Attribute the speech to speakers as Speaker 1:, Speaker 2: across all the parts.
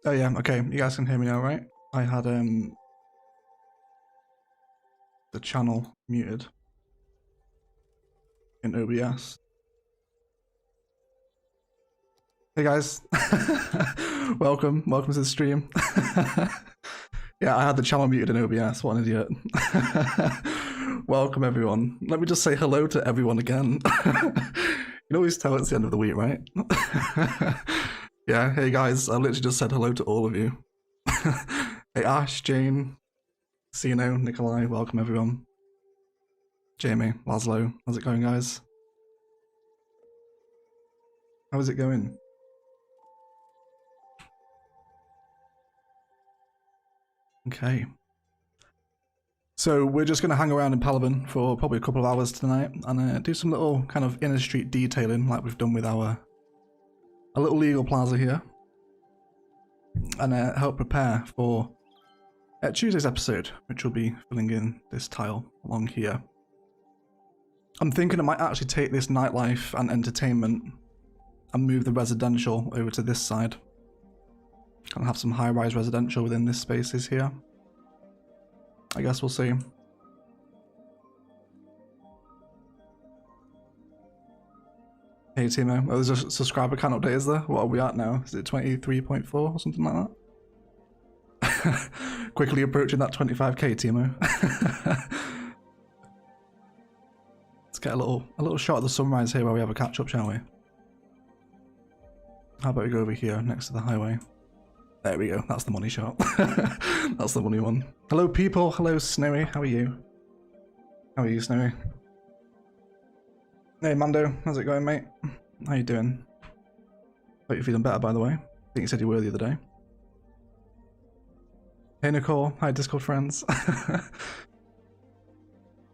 Speaker 1: Oh yeah, okay, you guys can hear me now, right? I had the channel muted in OBS. Hey guys, welcome to the stream. Yeah, I had the channel muted in OBS, what an idiot. Welcome everyone. Let me just say hello to everyone again. You can always tell it's the end of the week, right? Yeah, hey guys, I literally just said hello to all of you. Hey Ash, Jane, Sino, Nikolai, welcome everyone. Jamie, Laszlo, how's it going guys? How is it going? Okay. So we're just going to hang around in Palaven for probably a couple of hours tonight and do some little kind of inner street detailing like we've done with our little legal plaza here. And help prepare for Tuesday's episode, which will be filling in this tile along here. I'm thinking I might actually take this nightlife and entertainment and move the residential over to this side. And have some high-rise residential within this spaces here. I guess we'll see. Hey Timo, oh, there's a subscriber count update, is there? What are we at now? Is it 23.4 or something like that? Quickly approaching that 25k, Timo. Let's get a little shot of the sunrise here where we have a catch up, shall we? How about we go over here next to the highway? There we go, that's the money shot. That's the money one. Hello people, hello Snowy, how are you? How are you, Snowy? Hey Mando, how's it going mate? How you doing? Hope you're feeling better by the way. I think you said you were the other day. Hey Nicole, hi Discord friends.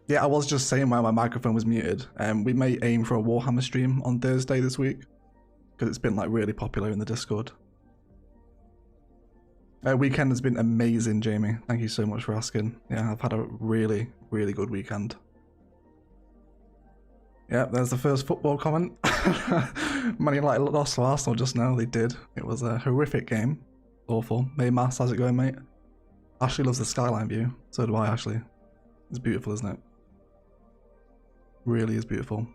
Speaker 1: Yeah, I was just saying while my microphone was muted, we may aim for a Warhammer stream on Thursday this week, because it's been like really popular in the Discord. Weekend has been amazing, Jamie. Thank you so much for asking. Yeah, I've had a really, really good weekend. Yeah, there's the first football comment. Man United lost to Arsenal just now. They did. It was a horrific game. Awful. Hey Mass, how's it going, mate? Ashley loves the skyline view. So do I, Ashley. It's beautiful, isn't it? Really is beautiful.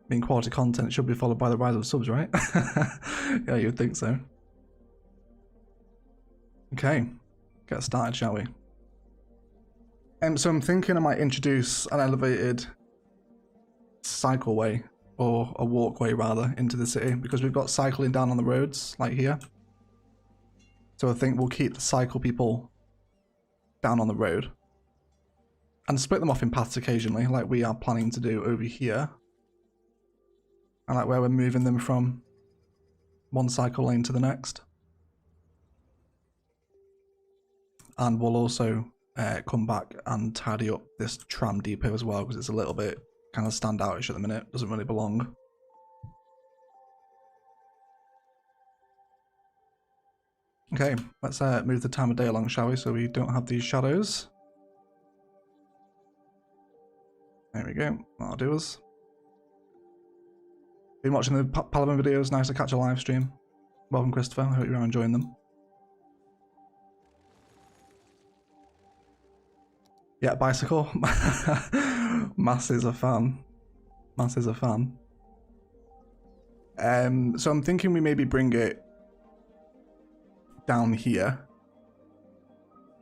Speaker 1: Being quality content should be followed by the rise of subs, right? Yeah, you'd think so. Okay, get started, shall we? So I'm thinking I might introduce an elevated cycleway, or a walkway rather, into the city, because we've got cycling down on the roads, like here. So I think we'll keep the cycle people down on the road, and split them off in paths occasionally, like we are planning to do over here. And like where we're moving them from one cycle lane to the next. And we'll also come back and tidy up this tram depot as well, because it's a little bit kind of standoutish at the minute. Doesn't really belong. Okay, let's move the time of day along, shall we, so we don't have these shadows. There we go, that'll do us. Been watching the Palaven videos, nice to catch a live stream. Welcome Christopher, I hope you're enjoying them. Yeah, bicycle. Mass is a fan. Mass is a fan. So I'm thinking we maybe bring it down here.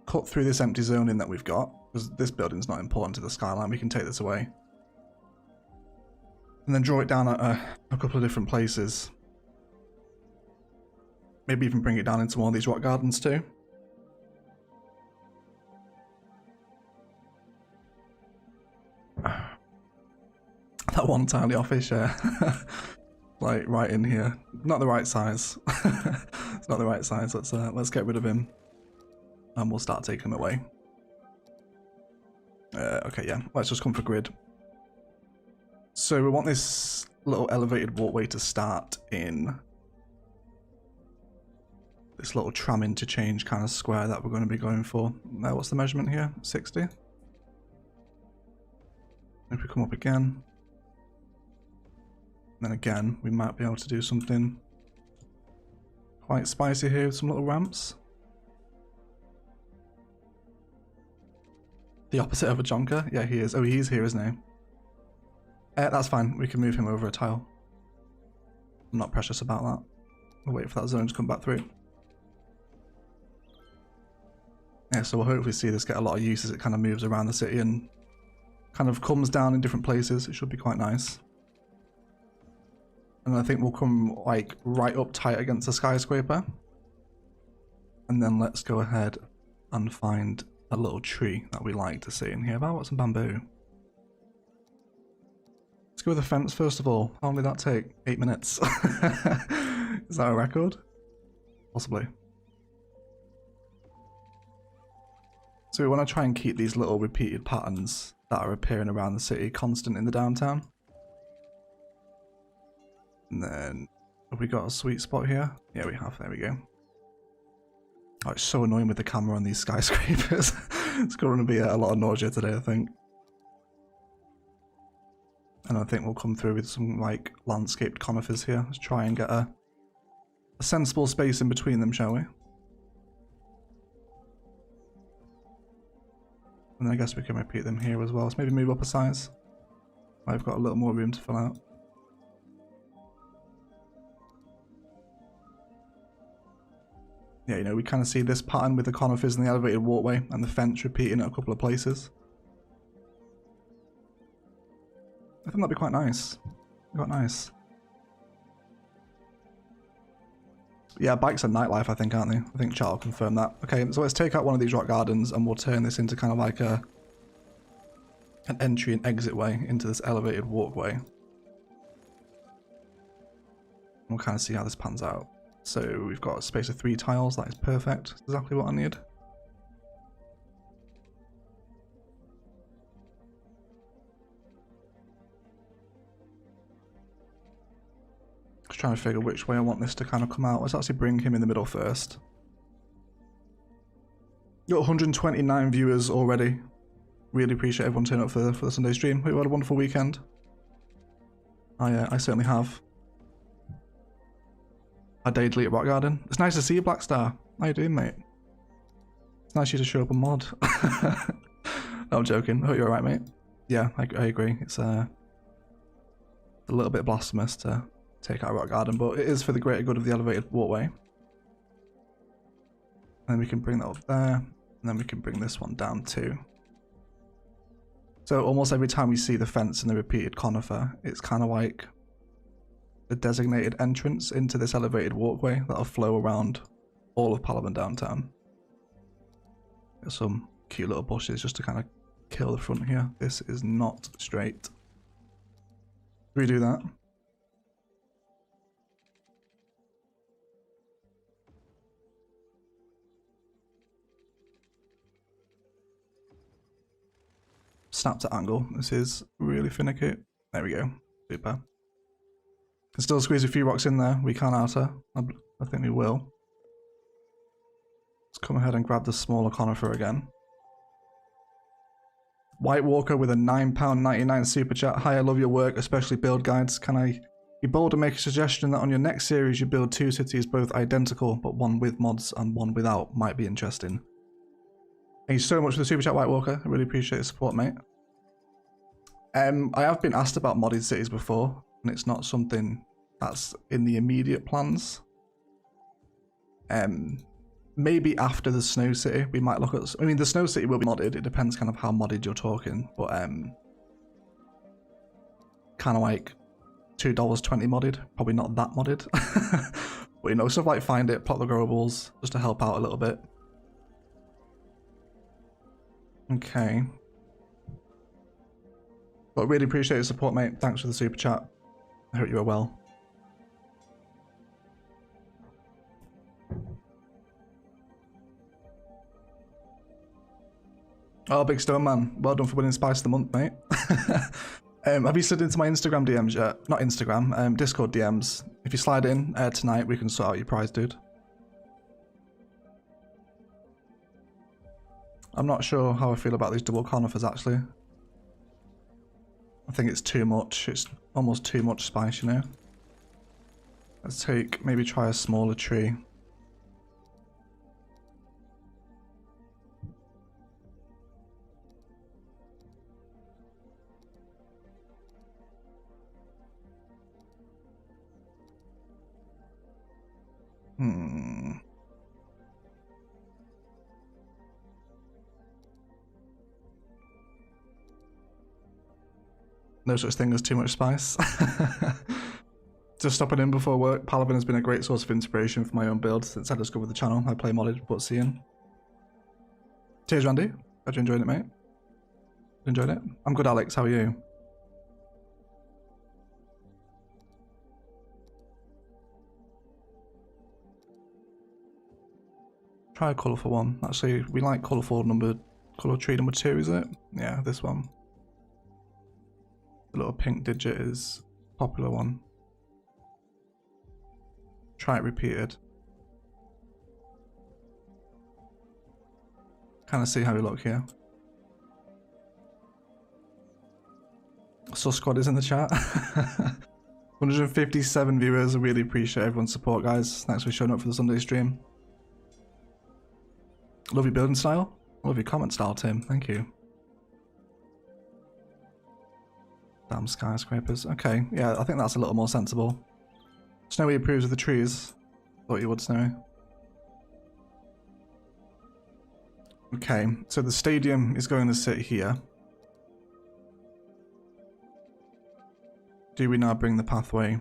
Speaker 1: Cut through this empty zoning that we've got, because this building's not important to the skyline, we can take this away. And then draw it down at a couple of different places. Maybe even bring it down into one of these rock gardens too. That one tiny office, yeah. Like right in here. Not the right size. It's not the right size. Let's get rid of him. And we'll start taking him away. Okay, yeah. Let's just come for grid. So we want this little elevated walkway to start in this little tram interchange kind of square that we're going to be going for. Now, what's the measurement here? 60. If we come up again, then again, we might be able to do something quite spicy here with some little ramps. The opposite of a jonker? Yeah, he is. Oh, he's here, isn't he? That's fine. We can move him over a tile. I'm not precious about that. We'll wait for that zone to come back through. Yeah, so we'll hopefully see this get a lot of use as it kind of moves around the city and kind of comes down in different places. It should be quite nice. And I think we'll come like right up tight against the skyscraper. And then let's go ahead and find a little tree that we like to see in here. How about some bamboo? Let's go with the fence first of all. How long did that take? 8 minutes. Is that a record? Possibly. So we want to try and keep these little repeated patterns that are appearing around the city constant in the downtown. And then, have we got a sweet spot here? Yeah, we have. There we go. Oh, it's so annoying with the camera on these skyscrapers. It's going to be a lot of nausea today, I think. And I think we'll come through with some like landscaped conifers here. Let's try and get a sensible space in between them, shall we? And then I guess we can repeat them here as well. So maybe move up a size. I've got a little more room to fill out. Yeah, you know, we kind of see this pattern with the conifers and the elevated walkway and the fence repeating at a couple of places. I think that'd be quite nice. Quite nice. Yeah, bikes are nightlife, I think, aren't they? I think chat will confirm that. Okay, so let's take out one of these rock gardens and we'll turn this into kind of like an entry and exit way into this elevated walkway. We'll kind of see how this pans out. So we've got a space of 3 tiles. That is perfect. That's exactly what I need. Just trying to figure which way I want this to kind of come out. Let's actually bring him in the middle first. Got 129 viewers already. Really appreciate everyone turning up for the Sunday stream. Hope you had a wonderful weekend. I certainly have. I day delete Rock Garden. It's nice to see you, Black Star. How you doing, mate? It's nice you to show up a mod. No, I'm joking. I hope you're alright, mate. Yeah, I agree. It's a little bit blasphemous to take out Rock Garden, but it is for the greater good of the elevated walkway. And then we can bring that up there, and then we can bring this one down too. So almost every time we see the fence and the repeated conifer, it's kind of like the designated entrance into this elevated walkway that'll flow around all of Palaven downtown. Got some cute little bushes just to kind of kill the front here. This is not straight. Redo that. Snap to angle. This is really finicky. There we go. Super. Can still squeeze a few rocks in there. We can't outer. I think we will. Let's come ahead and grab the smaller conifer again. White Walker with a £9.99 super chat. Hi, I love your work, especially build guides. Can I be bold and make a suggestion that on your next series you build 2 cities both identical, but one with mods and one without? Might be interesting. Thank you so much for the super chat, White Walker. I really appreciate the support, mate. I have been asked about modded cities before, and it's not something that's in the immediate plans. Maybe after the Snow City, we might look at... I mean, the Snow City will be modded. It depends kind of how modded you're talking, but kind of like $2.20 modded. Probably not that modded. But, you know, stuff like Find It, Plot the Growables, just to help out a little bit. Okay. But really appreciate your support, mate. Thanks for the super chat. I hope you are well. Oh, Big Stone Man. Well done for winning Spice of the Month, mate. Have you slid into my Instagram DMs yet? Not Instagram, Discord DMs. If you slide in tonight, we can sort out your prize, dude. I'm not sure how I feel about these double conifers, actually. I I think it's too much. It's almost too much spice, you know? Let's take, maybe try a smaller tree. No such thing as too much spice. Just stopping in before work, Palaven has been a great source of inspiration for my own build since I discovered the channel. I play modded, but seeing. Cheers, Randy. Glad you enjoyed it, mate. Enjoyed it? I'm good, Alex. How are you? Try a colourful one. Actually, we like colour tree number 2, is it? Yeah, this one. The little pink digit is a popular one. Try it repeated. Kind of see how we look here. Sus Squad is in the chat. 157 viewers. I really appreciate everyone's support, guys. Thanks for showing up for the Sunday stream. Love your building style. Love your comment style, Tim. Thank you. Damn skyscrapers. Okay, yeah, I think that's a little more sensible. Snowy approves of the trees. Thought you would, Snowy. Okay, so the stadium is going to sit here. Do we now bring the pathway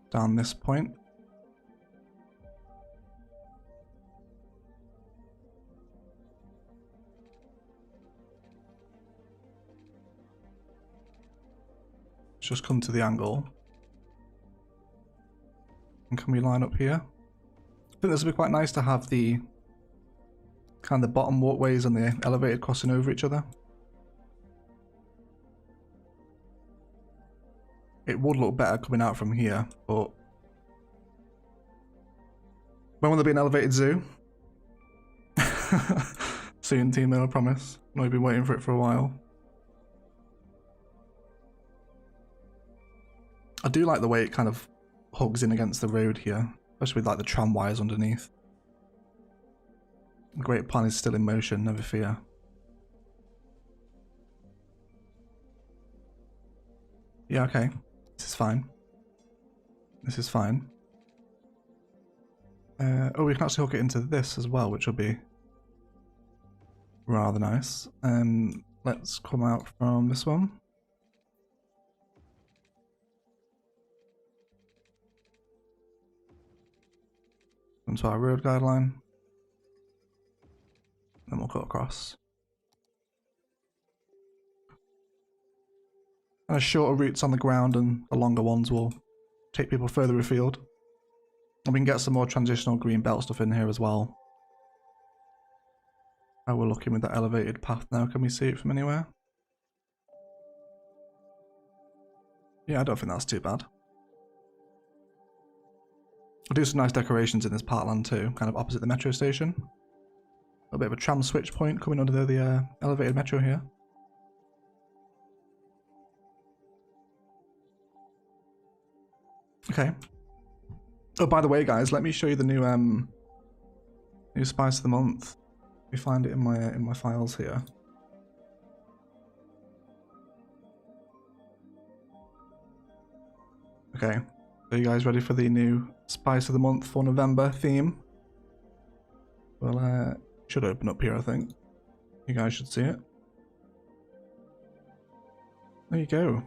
Speaker 1: down this point? Just come to the angle. And can we line up here? I think this would be quite nice to have the kind of the bottom walkways and the elevated crossing over each other. It would look better coming out from here, but when will there be an elevated zoo? Soon, Timo, I promise. I know you've been waiting for it for a while. I do like the way it kind of hugs in against the road here, especially with like the tram wires underneath. The great plan is still in motion, never fear. Yeah, okay. This is fine. This is fine. Oh, we can actually hook it into this as well, which will be rather nice. Let's come out from this one. Into our road guideline. Then we'll cut across. And the shorter routes on the ground and the longer ones will take people further afield. And we can get some more transitional green belt stuff in here as well. Oh, we're looking with that elevated path now. Can we see it from anywhere? Yeah, I don't think that's too bad. We'll do some nice decorations in this parkland too, kind of opposite the metro station. A little bit of a tram switch point coming under the elevated metro here. Okay. Oh, by the way, guys, let me show you the new new spice of the month. Let me find it in my files here. Okay. Are you guys ready for the new spice of the month for November theme? Well, should open up here, I think. You guys should see it. There you go.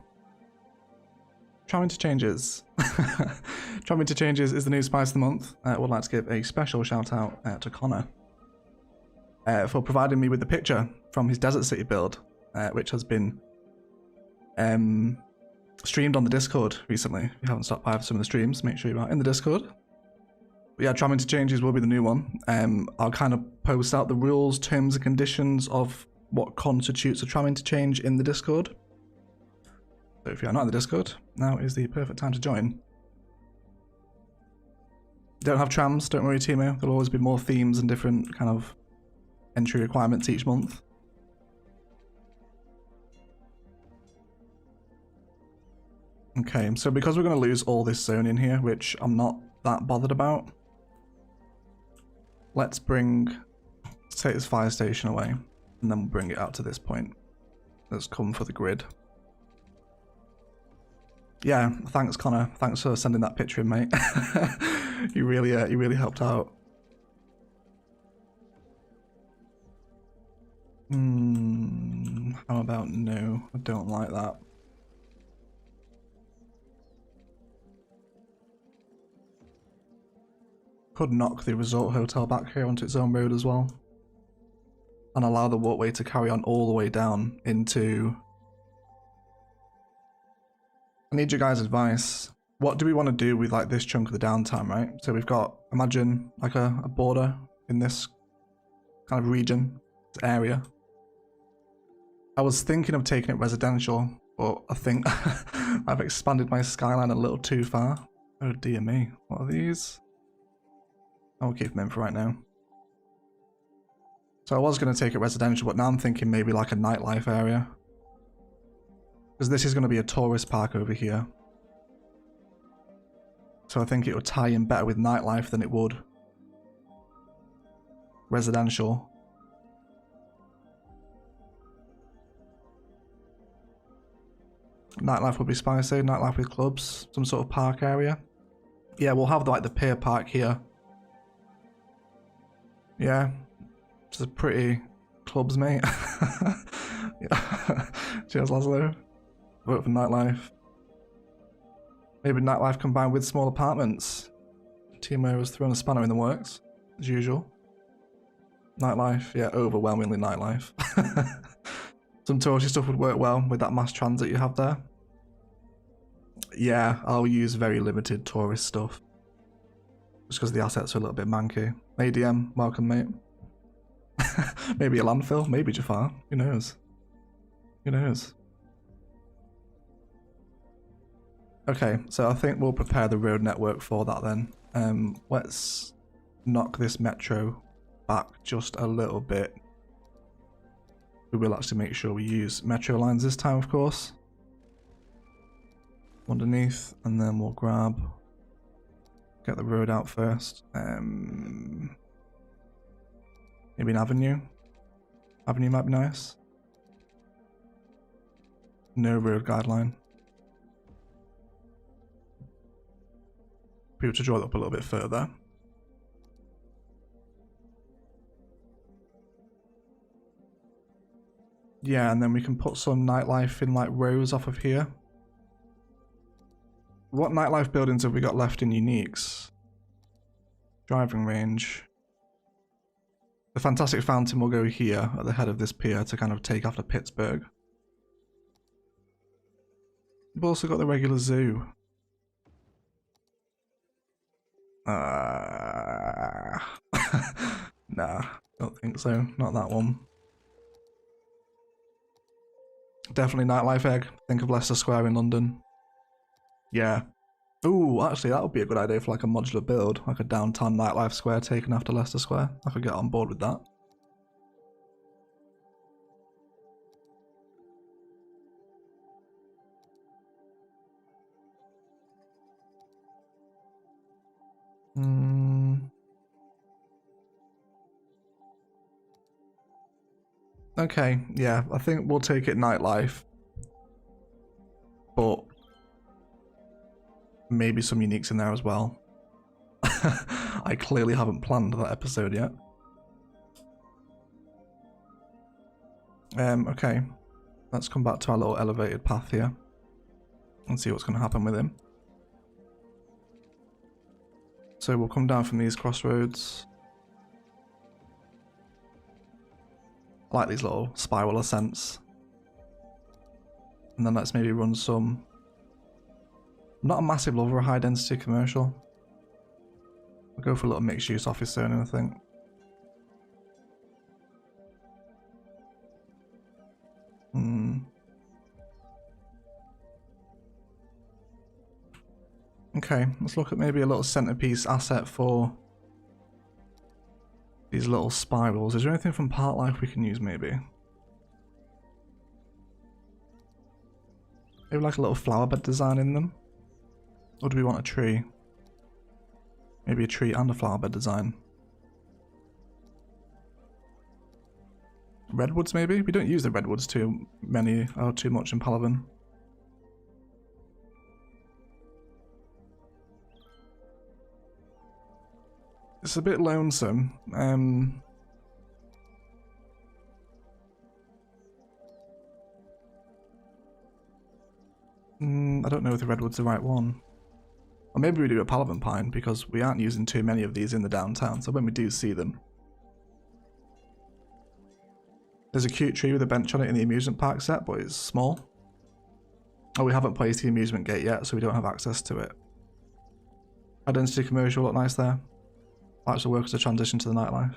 Speaker 1: Tram Interchanges. Tram Interchanges is the new spice of the month. I would like to give a special shout out to Connor for providing me with the picture from his Desert City build, which has been streamed on the Discord recently. If you haven't stopped by for some of the streams, make sure you are in the Discord. But yeah, Tram Interchanges will be the new one. I'll kind of post out the rules, terms and conditions of what constitutes a tram interchange in the Discord. So if you're not in the Discord, now is the perfect time to join. Don't have trams, don't worry, Timo. There'll always be more themes and different kind of entry requirements each month. Okay, so because we're going to lose all this zone in here, which I'm not that bothered about, let's take this fire station away, and then we'll bring it out to this point. Let's come for the grid. Yeah, thanks Connor. Thanks for sending that picture in, mate. you really helped out. How about no? I don't like that. Could knock the resort hotel back here onto its own road as well. And allow the walkway to carry on all the way down into... I need your guys' advice. What do we want to do with like this chunk of the downtime, right? So we've got, imagine like a border in this kind of region, this area. I was thinking of taking it residential, but I think I've expanded my skyline a little too far. Oh dear me, what are these? I'll keep them in for right now. So I was going to take it residential, but now I'm thinking maybe like a nightlife area. Because this is going to be a tourist park over here. So I think it would tie in better with nightlife than it would residential. Nightlife would be spicy, nightlife with clubs, some sort of park area. Yeah, we'll have like the pier park here. Yeah, it's a pretty clubs, mate. Yeah. Cheers, Laszlo. Vote for nightlife. Maybe nightlife combined with small apartments. Timo has thrown a spanner in the works, as usual. Nightlife, yeah, overwhelmingly nightlife. Some touristy stuff would work well with that mass transit you have there. Yeah, I'll use very limited tourist stuff. Just because the assets are a little bit manky. ADM, welcome mate. Maybe a landfill, maybe Jafar, who knows? Who knows? Okay, so I think we'll prepare the road network for that then. Let's knock this metro back just a little bit. We will actually make sure we use metro lines this time, of course. Underneath, and then we'll get the road out first. Maybe an avenue. Avenue might be nice. No road guideline. People to draw it up a little bit further. Yeah, and then we can put some nightlife in like rows off of here. What nightlife buildings have we got left in uniques? Driving range. The Fantastic Fountain will go here at the head of this pier to kind of take after Pittsburgh. We've also got the regular zoo. Nah, don't think so. Not that one. Definitely nightlife egg. Think of Leicester Square in London. Yeah. Ooh, actually that would be a good idea for like a modular build. Like a downtown nightlife square taken after Leicester Square. I could get on board with that. Okay, yeah, I think we'll take it nightlife. But maybe some uniques in there as well. I clearly haven't planned that episode yet. Okay, let's come back to our little elevated path here and see what's going to happen with him. So we'll come down from these crossroads. I like these little spiral ascents. And then let's maybe run some... I'm not a massive lover of high density commercial. I'll go for a little mixed use office zone, I think. Okay, let's look at maybe a little centerpiece asset for these little spirals. Is there anything from Park Life we can use maybe? Maybe like a little flower bed design in them? Or do we want a tree? Maybe a tree and a flower bed design. Redwoods maybe? We don't use the redwoods too much in Palaven. It's a bit lonesome. I don't know if the redwood's the right one. Or maybe we do a Palaven pine because we aren't using too many of these in the downtown, so when we do see them. There's a cute tree with a bench on it in the amusement park set, but it's small. Oh, we haven't placed the amusement gate yet, so we don't have access to it. High density commercial look nice there. Actually work as a transition to the nightlife.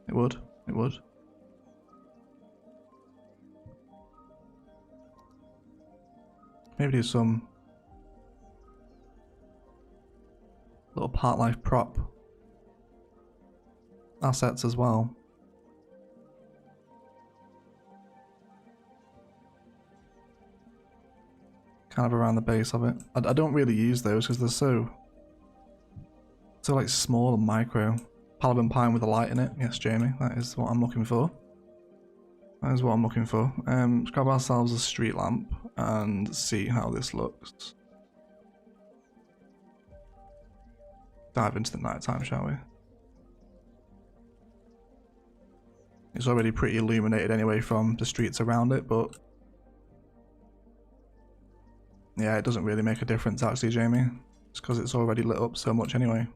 Speaker 1: It would. It would. Maybe do some little park life prop assets as well. Kind of around the base of it. I don't really use those because they're so like small and micro. Palaven pine with a light in it. Yes, Jamie, that is what I'm looking for. That is what I'm looking for. Let's grab ourselves a street lamp and see how this looks. Dive into the nighttime, shall we? It's already pretty illuminated anyway from the streets around it, but yeah, it doesn't really make a difference actually, Jamie. It's because it's already lit up so much anyway.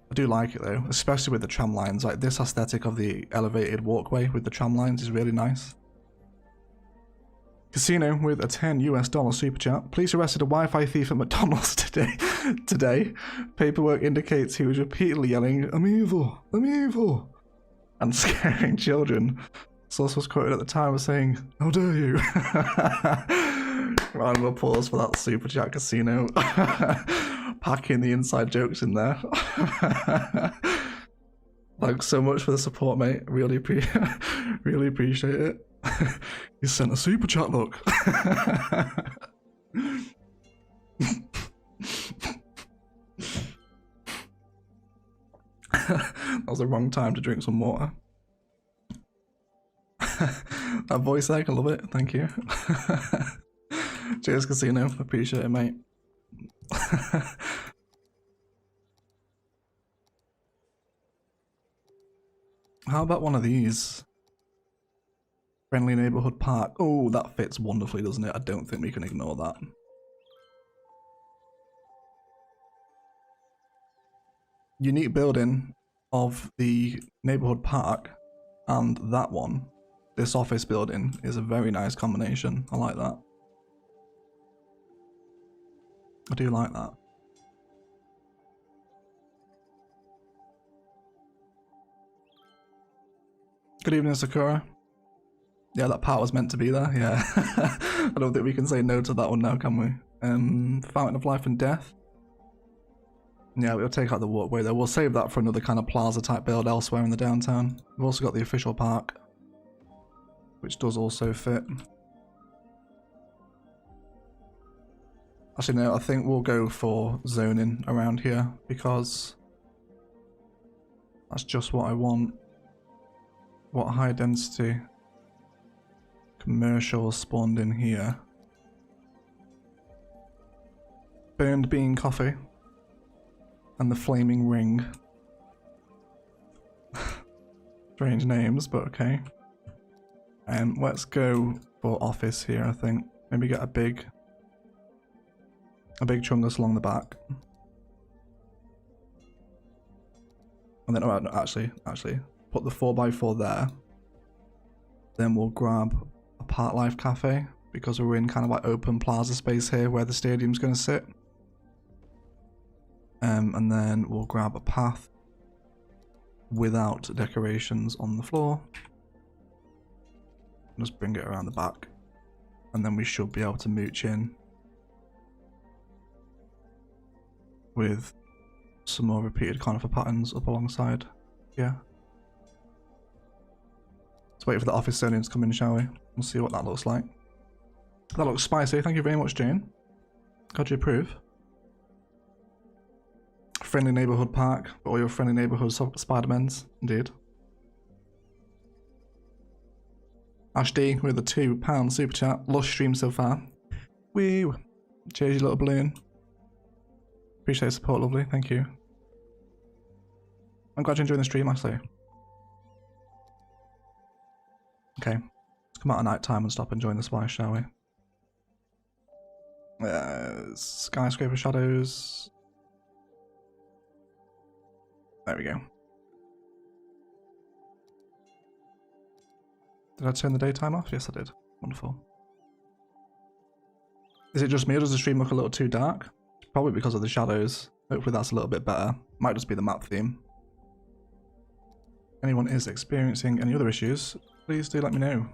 Speaker 1: I do like it though, especially with the tram lines. Like this aesthetic of the elevated walkway with the tram lines is really nice. Casino with a $10 US super chat. Police arrested a Wi-Fi thief at McDonald's today. Paperwork indicates he was repeatedly yelling, "I'm evil, I'm evil," and scaring children. Source was quoted at the time as saying, "How dare you?" Round of applause for that super chat, Casino. Packing the inside jokes in there. Thanks so much for the support, mate. Really appreciate it. You sent a super chat, look. That was the wrong time to drink some water. That voice there, I love it. Thank you. Cheers, Casino. Appreciate it, mate. How about one of these? Friendly neighborhood park. Oh, that fits wonderfully, doesn't it? I don't think we can ignore that. Unique building of the neighborhood park and that one. This office building is a very nice combination. I like that. I do like that. Good evening, Sakura. Yeah, that part was meant to be there, yeah. I don't think we can say no to that one now, can we? Fountain of Life and Death. Yeah, we'll take out the walkway though. We'll save that for another kind of plaza type build elsewhere in the downtown. We've also got the official park, which does also fit. Actually, no, I think we'll go for zoning around here because that's just what I want. What high density commercial spawned in here? Burned bean coffee and the flaming ring. Strange names, but okay. Let's go for office here, I think. Maybe get a big chungus along the back. And then, oh, no, actually, put the 4x4 there. Then we'll grab a Park Life Cafe because we're in kind of like open plaza space here where the stadium's going to sit. And then we'll grab a path without decorations on the floor. Just bring it around the back. And then we should be able to mooch in with some more repeated conifer patterns up alongside. Yeah. Let's wait for the Officerians to come in, shall we? We'll see what that looks like. That looks spicy. Thank you very much, Jane. God, you approve. Friendly neighbourhood park for all your friendly neighbourhood Spider-Mans. Indeed. Ash D with a £2 super chat. Lush stream so far. Woo! Cheers, you little balloon. Appreciate the support, lovely. Thank you. I'm glad you're enjoying the stream, actually. Okay. Let's come out at night time and stop enjoying the spice, shall we? Skyscraper shadows. There we go. Did I turn the daytime off? Yes, I did. Wonderful. Is it just me or does the stream look a little too dark? Probably because of the shadows. Hopefully that's a little bit better. Might just be the map theme. Anyone is experiencing any other issues, please do let me know.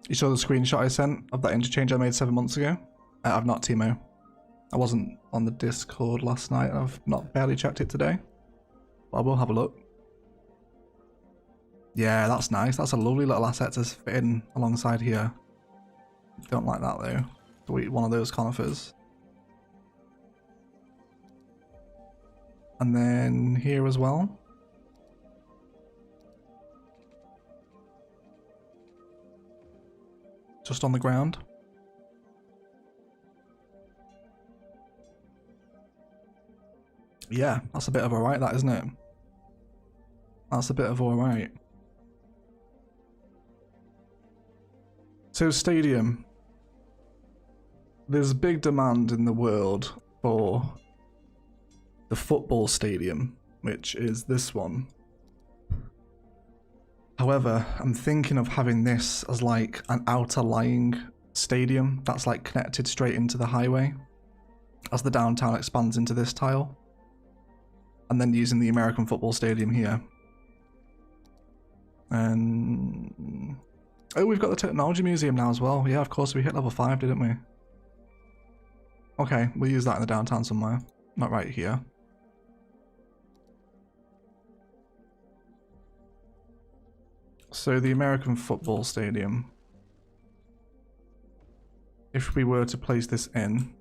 Speaker 1: You saw the screenshot I sent of that interchange I made 7 months ago? I've not, Timo. I wasn't on the Discord last night. I've not barely checked it today. But I will have a look. Yeah, that's nice. That's a lovely little asset to fit in alongside here. Don't like that though. To eat one of those conifers. And then here as well. Just on the ground. Yeah, that's a bit of alright, that, isn't it? That's a bit of alright. So stadium. There's big demand in the world for the football stadium, which is this one. However, I'm thinking of having this as like an outer lying stadium that's like connected straight into the highway as the downtown expands into this tile. And then using the American football stadium here. And oh, we've got the technology museum now as well. Yeah, of course, we hit level 5, didn't we? Okay, we'll use that in the downtown somewhere. Not right here. So the American football stadium. If we were to place this in.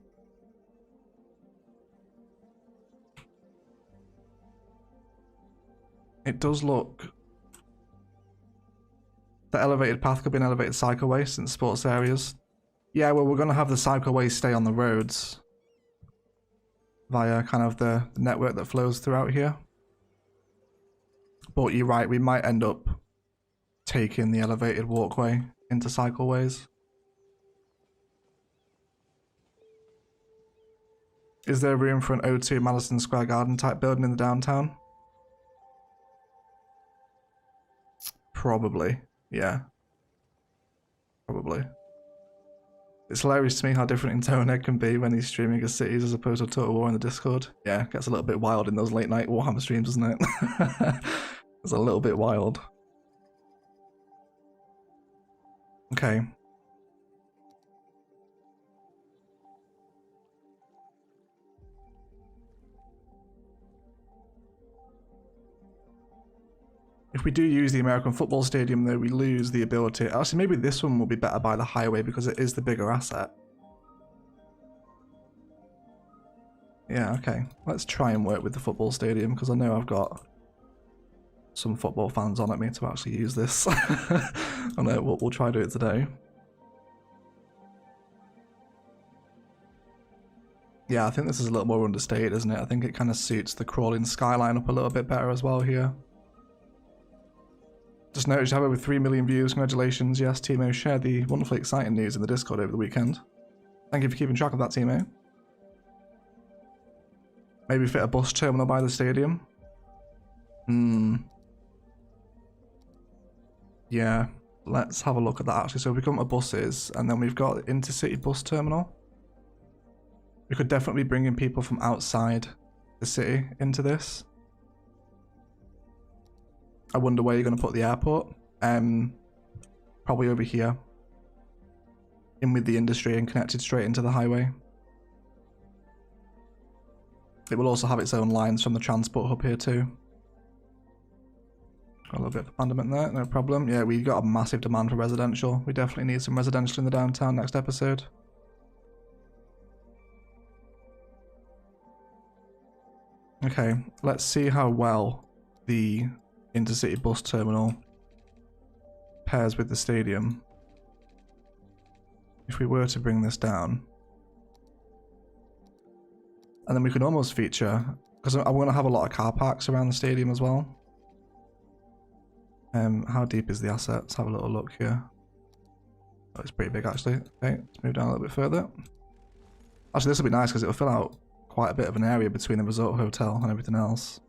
Speaker 1: It does look... The elevated path could be an elevated cycleway since sports areas. Yeah, well, we're going to have the cycleways stay on the roads via kind of the network that flows throughout here. But you're right, we might end up taking the elevated walkway into cycleways. Is there room for an O2 Madison Square Garden type building in the downtown? Probably. Yeah. Probably. It's hilarious to me how different Intonehead can be when he's streaming as cities as opposed to Total War in the Discord. Yeah, it gets a little bit wild in those late night Warhammer streams, doesn't it? It's a little bit wild. Okay. If we do use the American football stadium though, we lose the ability... Actually, maybe this one will be better by the highway because it is the bigger asset. Yeah, okay. Let's try and work with the football stadium because I know I've got some football fans on at me to actually use this. I know, we'll try to do it today. Yeah, I think this is a little more understated, isn't it? I think it kind of suits the crawling skyline up a little bit better as well here. Just noticed you have over 3 million views. Congratulations. Yes, Timo, share the wonderfully exciting news in the Discord over the weekend. Thank you for keeping track of that, Timo. Maybe fit a bus terminal by the stadium. Yeah, let's have a look at that actually. So we've got our buses and then we've got the intercity bus terminal. We could definitely bring in people from outside the city into this. I wonder where you're going to put the airport. Probably over here. In with the industry and connected straight into the highway. It will also have its own lines from the transport hub here too. Got a little bit of abandonment there, no problem. Yeah, we got a massive demand for residential. We definitely need some residential in the downtown next episode. Okay, let's see how well the intercity bus terminal pairs with the stadium. If we were to bring this down, and then we can almost feature, because I want to have a lot of car parks around the stadium as well. How deep is the asset? Let's have a little look here. Oh, it's pretty big actually. Okay, let's move down a little bit further. Actually, this will be nice because it'll fill out quite a bit of an area between the resort hotel and everything else.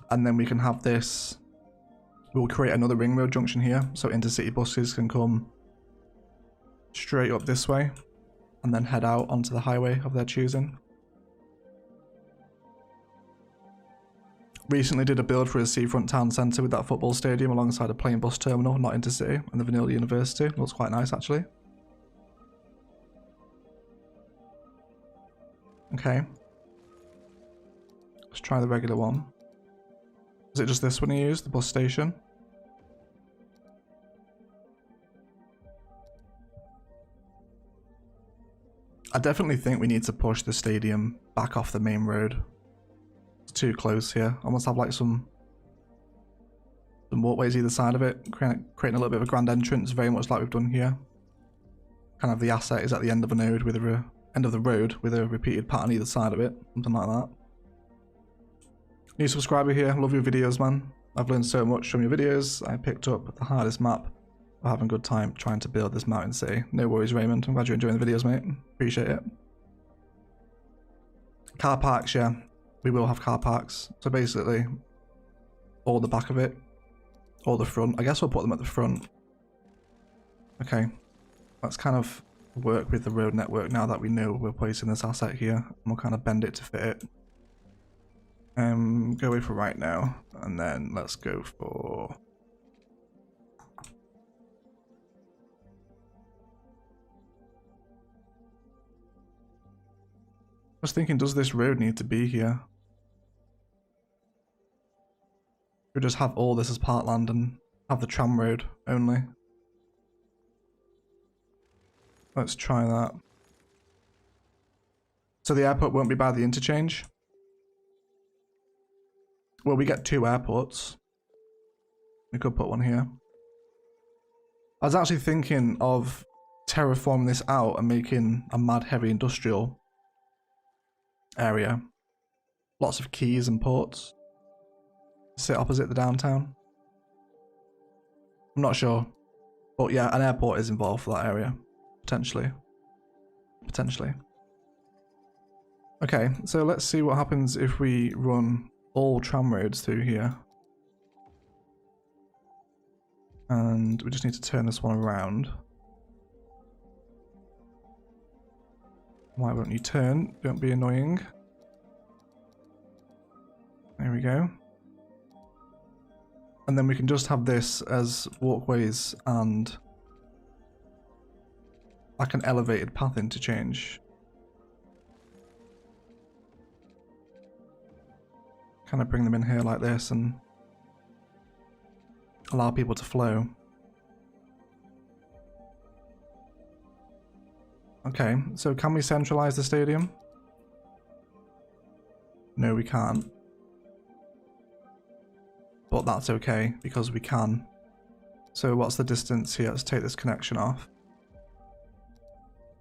Speaker 1: And then we can have this, we'll create another ring road junction here, so intercity buses can come straight up this way and then head out onto the highway of their choosing. Recently did a build for a seafront town centre with that football stadium alongside a plain bus terminal, not intercity, and the Vanilla University. Looks quite nice actually. Okay. Let's try the regular one. Is it just this one you use, the bus station? I definitely think we need to push the stadium back off the main road. It's too close here. Almost have like some walkways either side of it, creating a little bit of a grand entrance, very much like we've done here. Kind of the asset is at the end of a node with a end of the road with a repeated pattern either side of it, something like that. New subscriber here, love your videos, man. I've learned so much from your videos. I picked up the hardest map. I'm having a good time trying to build this mountain city. No worries, Raymond. I'm glad you're enjoying the videos, mate. Appreciate it. Car parks, yeah. We will have car parks. So basically, all the back of it, or the front. I guess we'll put them at the front. Okay. Let's kind of work with the road network now that we know we're placing this asset here. And we'll kind of bend it to fit it. Go away for right now. And then let's go for... I was thinking, does this road need to be here? We just have all this as parkland and have the tram road only. Let's try that. So the airport won't be by the interchange? Well, we get 2 airports. We could put one here. I was actually thinking of terraforming this out and making a mad heavy industrial area. Lots of quays and ports. Sit opposite the downtown. I'm not sure. But yeah, an airport is involved for that area. Potentially. Potentially. Okay, so let's see what happens if we run all tram roads through here. And we just need to turn this one around. Why won't you turn? Don't be annoying. There we go. And then we can just have this as walkways and like an elevated path interchange. Kind of bring them in here like this and allow people to flow. Okay, so can we centralize the stadium? No, we can't. But that's okay, because we can. So what's the distance here? Let's take this connection off.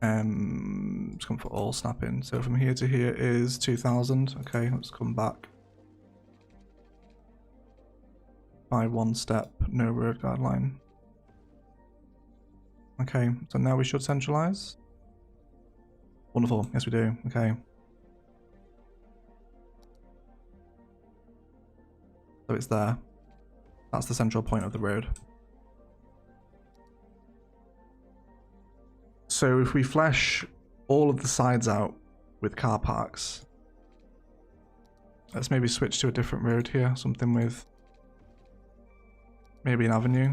Speaker 1: Let's come for all snapping. So from here to here is 2000. Okay, let's come back. By 1 step, no road guideline. Okay, so now we should centralize. Wonderful, yes we do, okay. So it's there. That's the central point of the road. So if we flesh all of the sides out with car parks, let's maybe switch to a different road here, something with maybe an avenue.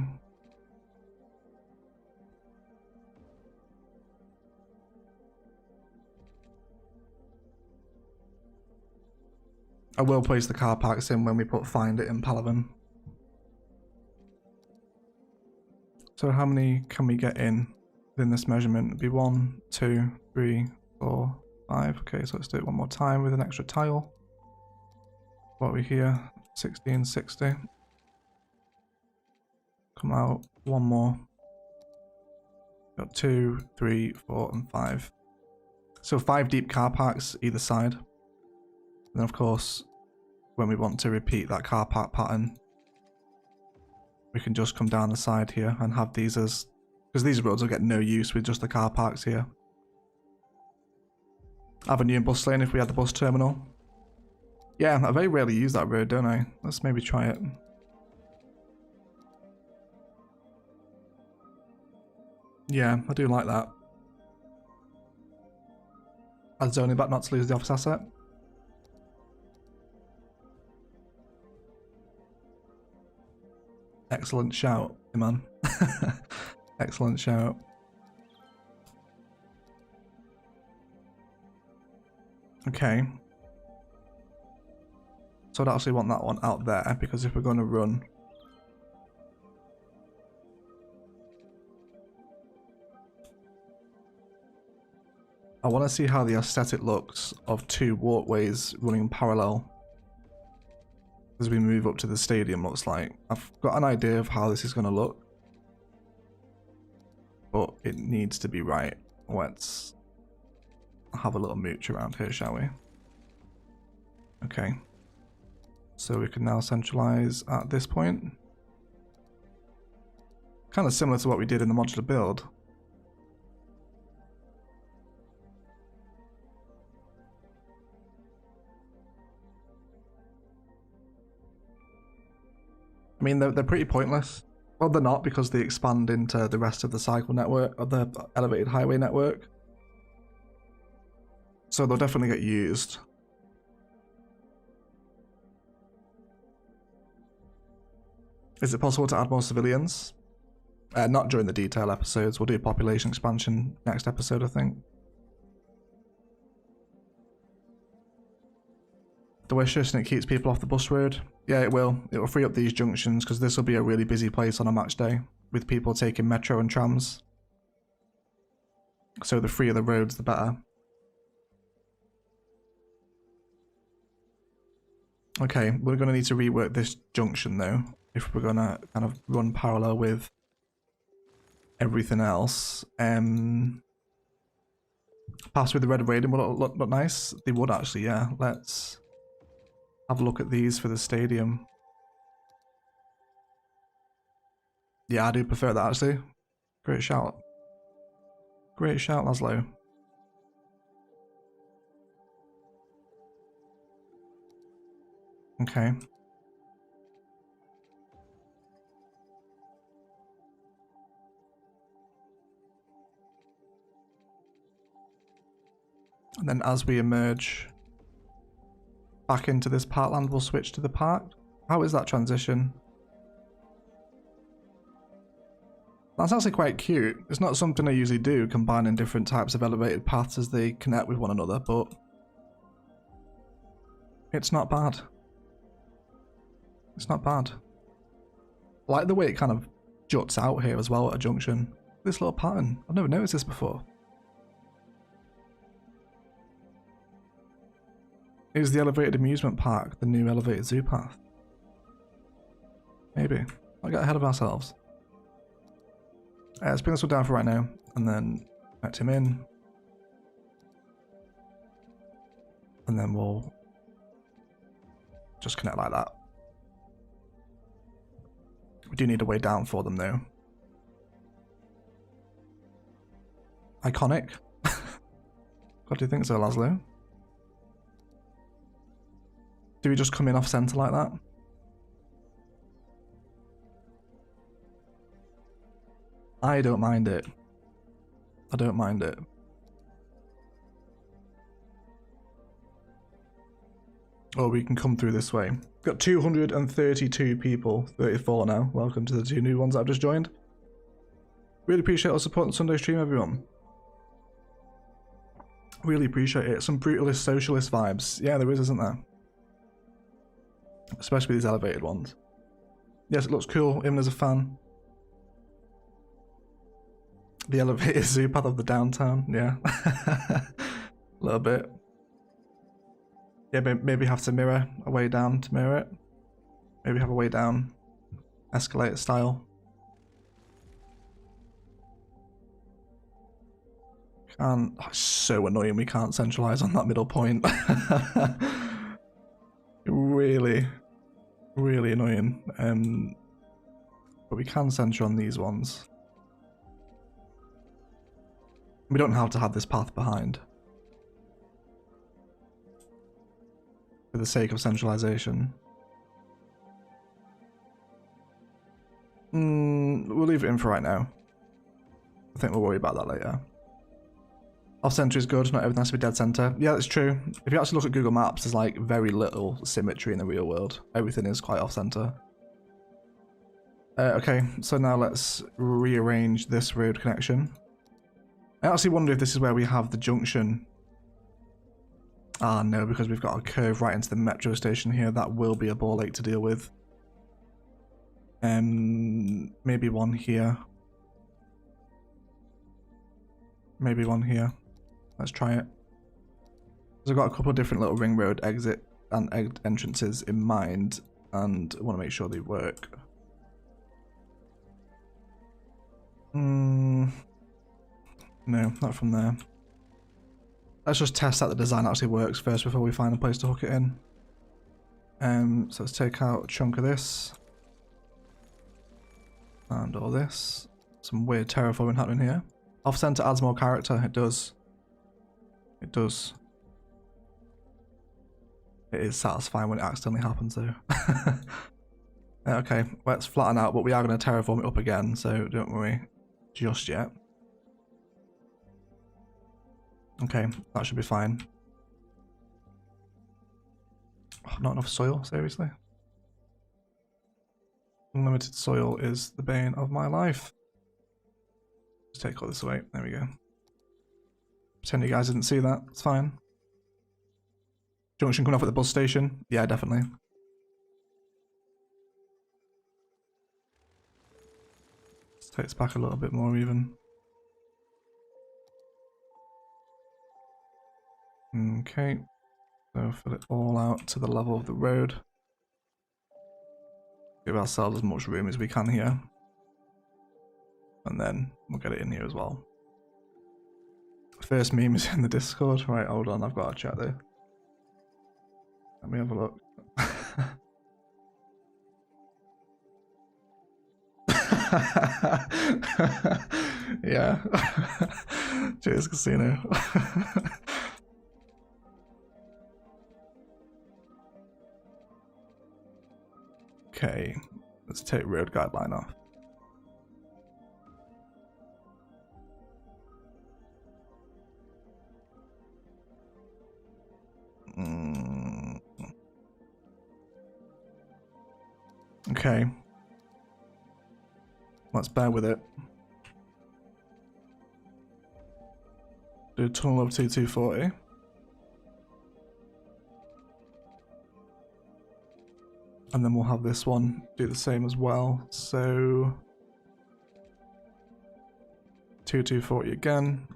Speaker 1: I will place the car parks in when we find it in Palaven. So how many can we get in within this measurement? It'd be 1, 2, 3, 4, 5. Okay, so let's do it one more time with an extra tile. What are we here? 1660. Come out one more. Got 2, 3, 4, and 5. So 5 deep car parks either side. And then of course, when we want to repeat that car park pattern, we can just come down the side here and have these as, because these roads will get no use with just the car parks here. Avenue and bus lane if we had the bus terminal. Yeah, I very rarely use that road, don't I? Let's maybe try it. Yeah, I do like that. Add zoning back not to lose the office asset. Excellent shout, man. Excellent shout. Okay. So I'd actually want that one out there, because if we're going to run... I want to see how the aesthetic looks of 2 walkways running parallel as we move up to the stadium looks like. I've got an idea of how this is going to look, but it needs to be right. Let's have a little mooch around here, shall we? Okay. So we can now centralize at this point. Kind of similar to what we did in the modular build. I mean, they're pretty pointless. Well, they're not, because they expand into the rest of the cycle network, or the elevated highway network. So they'll definitely get used. Is it possible to add more civilians? Not during the detail episodes. We'll do population expansion next episode, I think. The way shifting it keeps people off the bus road. Yeah, it will. It will free up these junctions, because this will be a really busy place on a match day with people taking metro and trams. So the freer the roads, the better. Okay, we're going to need to rework this junction though, if we're going to kind of run parallel with everything else. Pass with the red rating would look nice. They would actually, yeah. Let's have a look at these for the stadium. Yeah, I do prefer that actually. Great shout. Great shout, Laszlo. Okay. And then as we emerge back into this parkland, we'll switch to the park. How is that transition? That's actually quite cute. It's not something I usually do, combining different types of elevated paths as they connect with one another, but it's not bad. It's not bad. I like the way it kind of juts out here as well at a junction. This little pattern. I've never noticed this before. Is the elevated amusement park the new elevated zoo path? Maybe. I'll get ahead of ourselves. Let's bring this one down for right now, and then connect him in. And then we'll just connect like that. We do need a way down for them though. Iconic. What do you think so, Laszlo? Do we just come in off center like that? I don't mind it. I don't mind it. Or we can come through this way. Got 232 people, 34 now. Welcome to the 2 new ones that I've just joined. Really appreciate our support on Sunday stream, everyone. Really appreciate it. Some brutalist socialist vibes. Yeah, there is, isn't there? Especially these elevated ones. Yes, it looks cool, even as a fan. The elevated zoo path of the downtown, yeah. A little bit. Yeah, maybe have to mirror a way down to mirror it. Maybe have a way down escalator style. Oh, it's so annoying we can't centralize on that middle point. Really, really annoying. But we can center on these ones. We don't have to have this path behind. For the sake of centralization. We'll leave it in for right now. I think we'll worry about that later. Off-center is good, not everything has to be dead center. Yeah, that's true. If you actually look at Google Maps, there's like very little symmetry in the real world. Everything is quite off-center. Okay, so now let's rearrange this road connection. I actually wonder if this is where we have the junction. Ah, no, because we've got a curve right into the metro station here. That will be a ball ache to deal with. Maybe one here. Maybe one here. Let's try it. So I've got a couple of different little ring road exit and entrances in mind, and I want to make sure they work. No, not from there. Let's just test that the design actually works first before we find a place to hook it in. So let's take out a chunk of this. And all this. Some weird terraforming happening here. Off-center adds more character. It does. It does. It is satisfying when it accidentally happens though. Okay, let's flatten out, but we are going to terraform it up again, so don't worry just yet. Okay, that should be fine. Oh, not enough soil, seriously? Unlimited soil is the bane of my life. Let's take all this away. There we go. Pretend you guys didn't see that. It's fine. Junction coming off at the bus station. Yeah, definitely. Let's take this back a little bit more even. Okay. So fill it all out to the level of the road. Give ourselves as much room as we can here. And then we'll get it in here as well. First meme is in the Discord. Right, hold on, I've got a chat there. Let me have a look. Yeah. Cheers, Casino. Okay, let's take road guideline off. Okay. Let's bear with it. Do a tunnel of 2240. And then we'll have this one do the same as well. So 2240 again.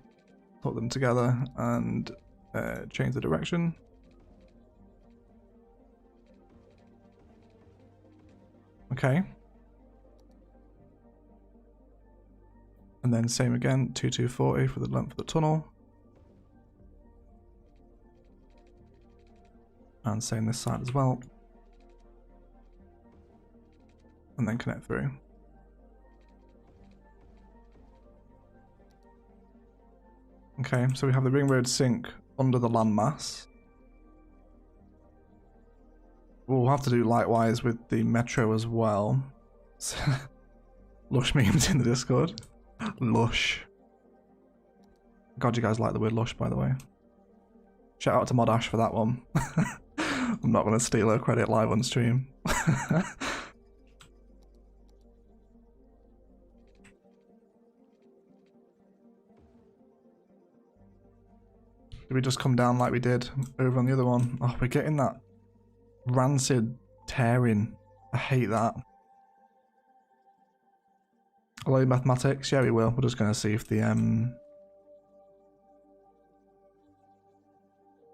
Speaker 1: Put them together and change the direction. Okay. And then same again, 2240 for the length of the tunnel. And same this side as well. And then connect through. Okay, so we have the ring road sink under the landmass. We'll have to do likewise with the metro as well. Lush memes in the Discord. Lush. God, you guys like the word lush, by the way. Shout out to Modash for that one. I'm not going to steal her credit live on stream. Did we just come down like we did over on the other one? Oh, we're getting that rancid tearing. I hate that. Hello, mathematics. Yeah, we will. We're just going to see if the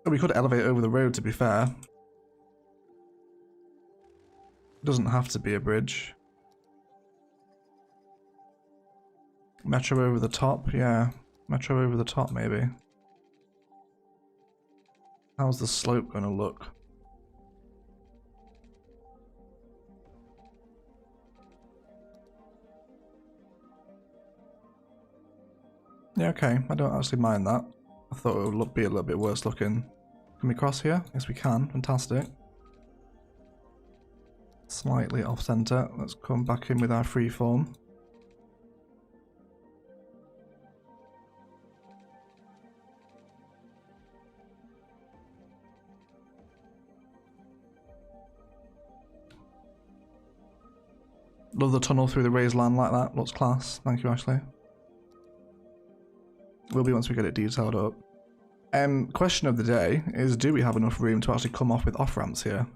Speaker 1: oh, we could elevate over the road, to be fair. It doesn't have to be a bridge. Metro over the top, yeah. Metro over the top, maybe. How's the slope going to look? Yeah, okay. I don't actually mind that. I thought it would be a little bit worse looking. Can we cross here? Yes, we can. Fantastic. Slightly off center. Let's come back in with our freeform. Love the tunnel through the raised land like that. Looks class. Thank you, Ashley. Will be once we get it detailed up. Question of the day is, do we have enough room to actually come off with off-ramps here?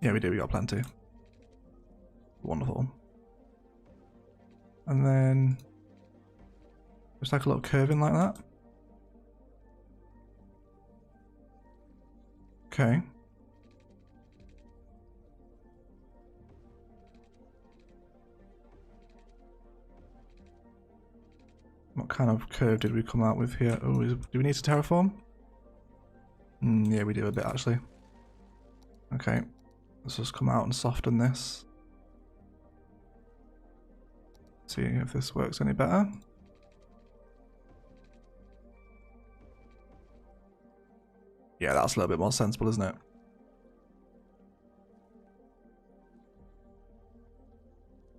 Speaker 1: Yeah, we do. We got plenty. Wonderful. And then just like a little curve in like that. Okay. What kind of curve did we come out with here? Oh, do we need to terraform? Yeah, we do a bit actually. Okay, let's just come out and soften this. See if this works any better. Yeah, that's a little bit more sensible, isn't it?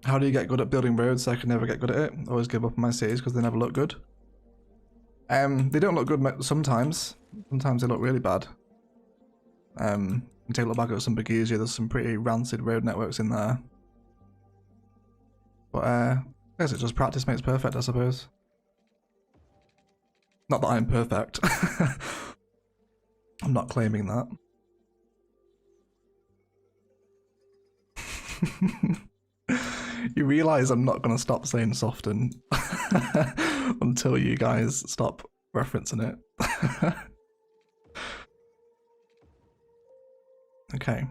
Speaker 1: How do you get good at building roads? I can never get good at it. Always give up on my cities because they never look good. They don't look good sometimes. Sometimes they look really bad. You take a look back at some Baghesia, there's some pretty rancid road networks in there. But I guess it's just practice makes perfect, I suppose. Not that I'm perfect. I'm not claiming that. You realise I'm not going to stop saying soften until you guys stop referencing it. Okay.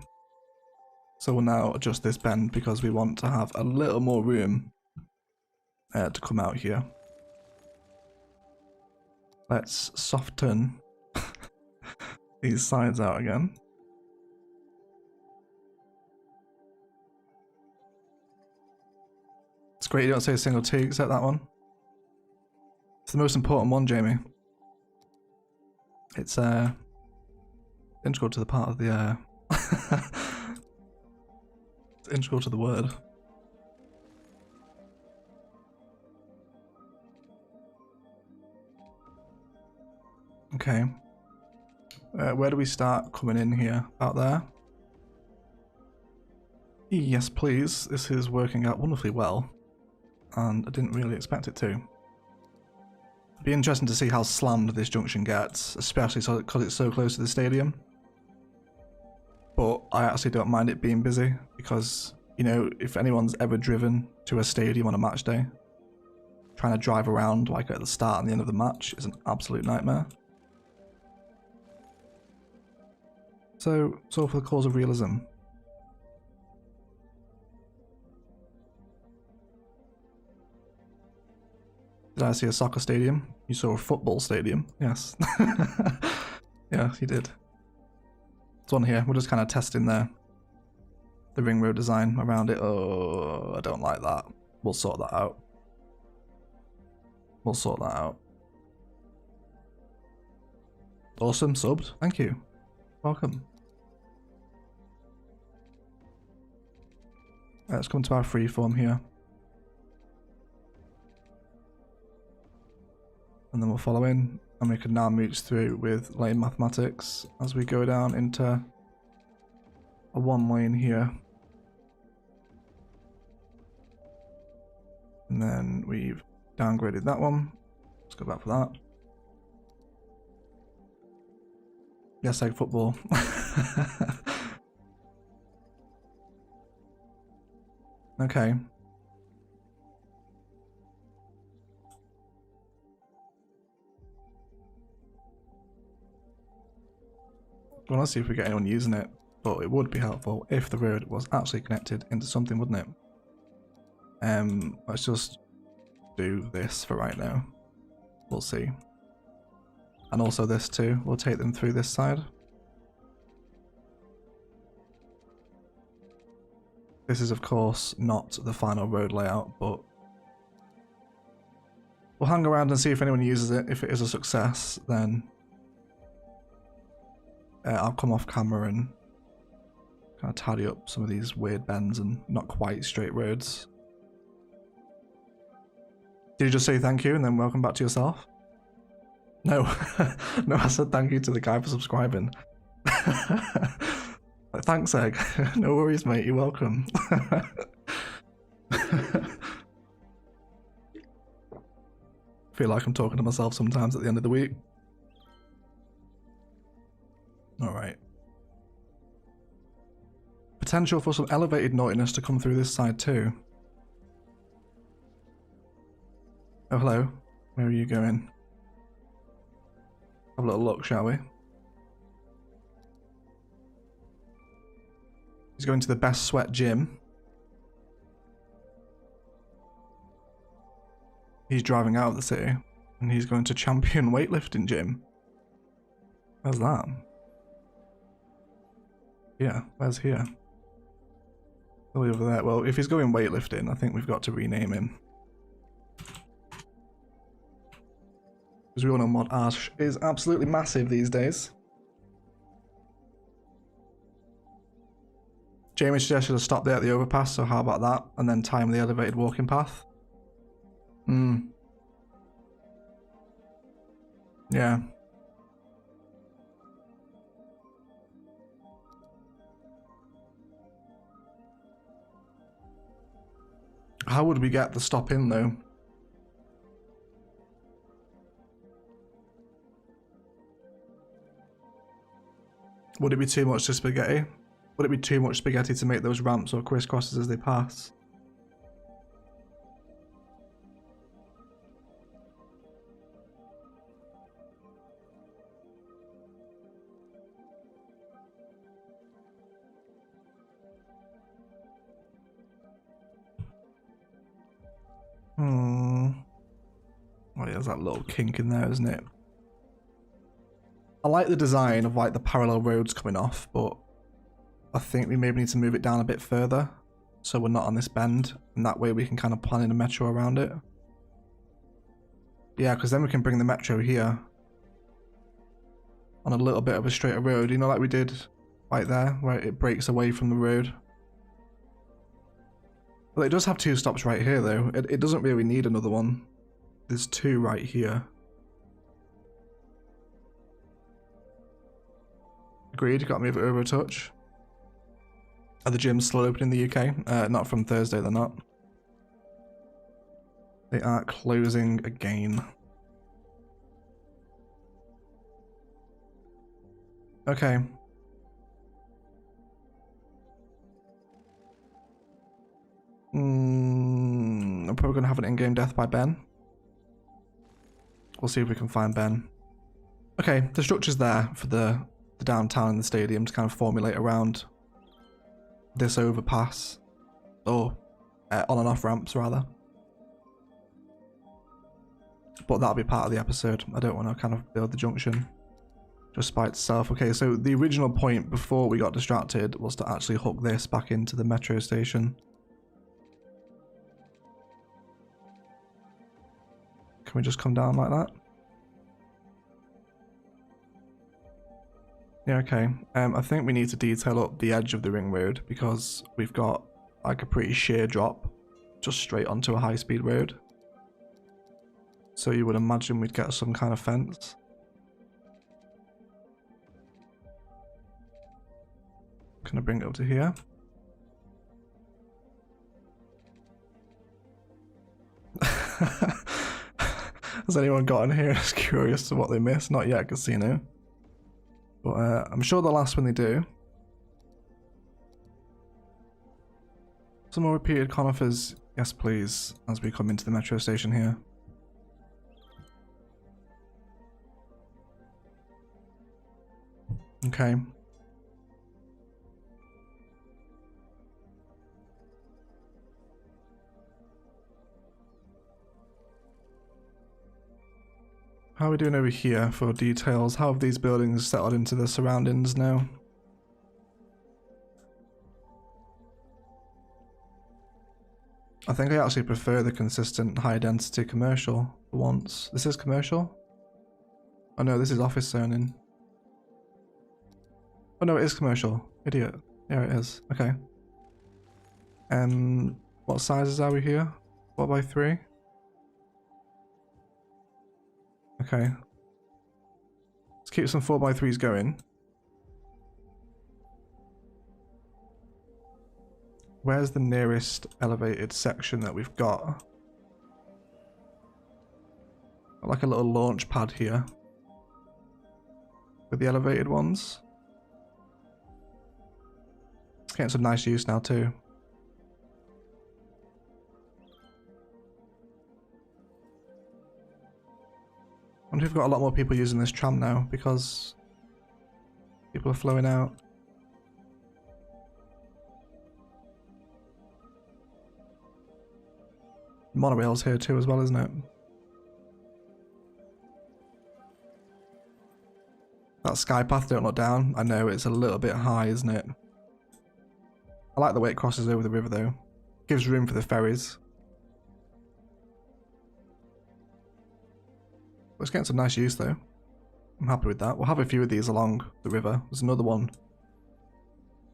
Speaker 1: So we'll now adjust this bend because we want to have a little more room to come out here. Let's soften these sides out again. It's great you don't say a single T except that one. It's the most important one, Jamie. It's integral to the part of the it's integral to the word. Okay. Where do we start coming in here? Out there? Yes, please. This is working out wonderfully well. And I didn't really expect it to. It'd be interesting to see how slammed this junction gets, especially because it's so close to the stadium. But I actually don't mind it being busy because, you know, if anyone's ever driven to a stadium on a match day, trying to drive around like at the start and the end of the match is an absolute nightmare. So, it's all for the cause of realism. Did I see a soccer stadium? You saw a football stadium? Yes. Yeah, you did. It's on here. We're just kind of testing the ring road design around it. Oh, I don't like that. We'll sort that out. We'll sort that out. Awesome, subbed. Thank you. Welcome. Let's come to our freeform here. And then we'll follow in, and we can now mooch through with lane mathematics as we go down into a one lane here. And then we've downgraded that one. Let's go back for that. Yes, egg football. Okay. Well, let's see if we get anyone using it, but it would be helpful if the road was actually connected into something, wouldn't it? Let's just do this for right now. We'll see. And also this too. We'll take them through this side. This is of course not the final road layout, but we'll hang around and see if anyone uses it. If it is a success, then I'll come off camera and kind of tidy up some of these weird bends and not quite straight roads. Did you just say thank you and then welcome back to yourself? No, no, I said thank you to the guy for subscribing. Thanks, Egg. No worries, mate. You're welcome. Feel like I'm talking to myself sometimes at the end of the week. Alright. Potential for some elevated naughtiness to come through this side too. Oh, hello. Where are you going? Have a little look, shall we? He's going to the Best Sweat gym. He's driving out of the city. And he's going to Champion Weightlifting Gym. Where's that? Yeah, where's here? Probably over there. Well, if he's going weightlifting, I think we've got to rename him. Because we all know Mod Ash is absolutely massive these days. Jamie suggested a stop there at the overpass, so how about that? And then time the elevated walking path. Yeah. How would we get the stop in though? Would it be too much to spaghetti? Would it be too much spaghetti to make those ramps or crisscrosses as they pass? Oh yeah, there's that little kink in there, isn't it? I like the design of like the parallel roads coming off, but I think we maybe need to move it down a bit further so we're not on this bend, and that way we can kind of plan in a metro around it. Yeah, because then we can bring the metro here on a little bit of a straighter road, you know, like we did right there where it breaks away from the road. Well, it does have two stops right here though. It doesn't really need another one. There's two right here. Agreed, got to move it over a touch. Are the gyms still open in the UK? Not from Thursday, they're not. They are closing again. Okay. I'm probably going to have an in-game death by Ben. We'll see if we can find Ben. Okay, the structure's there for the downtown and the stadium to kind of formulate around this overpass. Or on and off ramps, rather. But that'll be part of the episode. I don't want to kind of build the junction just by itself. Okay, so the original point before we got distracted was to actually hook this back into the metro station. Can we just come down like that? Yeah, okay. I think we need to detail up the edge of the ring road because we've got like a pretty sheer drop just straight onto a high-speed road. So you would imagine we'd get some kind of fence. Can I bring it up to here? Has anyone gotten here and is curious to what they missed? Not yet, casino. But I'm sure they'll ask when they do. Some more repeated conifers, yes please, as we come into the metro station here. Okay. How are we doing over here for details? How have these buildings settled into the surroundings now? I think I actually prefer the consistent high density commercial for once. This is commercial? Oh no, this is office zoning. Oh no, it is commercial. Idiot. Yeah, it is. Okay. What sizes are we here? 4x3? Okay. Let's keep some 4x3s going. Where's the nearest elevated section that we've got? Like a little launch pad here. With the elevated ones. It's getting some nice use now too. I wonder if we've got a lot more people using this tram now because people are flowing out. Monorail's here too as well, isn't it? That sky path, don't look down. I know it's a little bit high, isn't it? I like the way it crosses over the river though. Gives room for the ferries. It's getting some nice use though. I'm happy with that. We'll have a few of these along the river. There's another one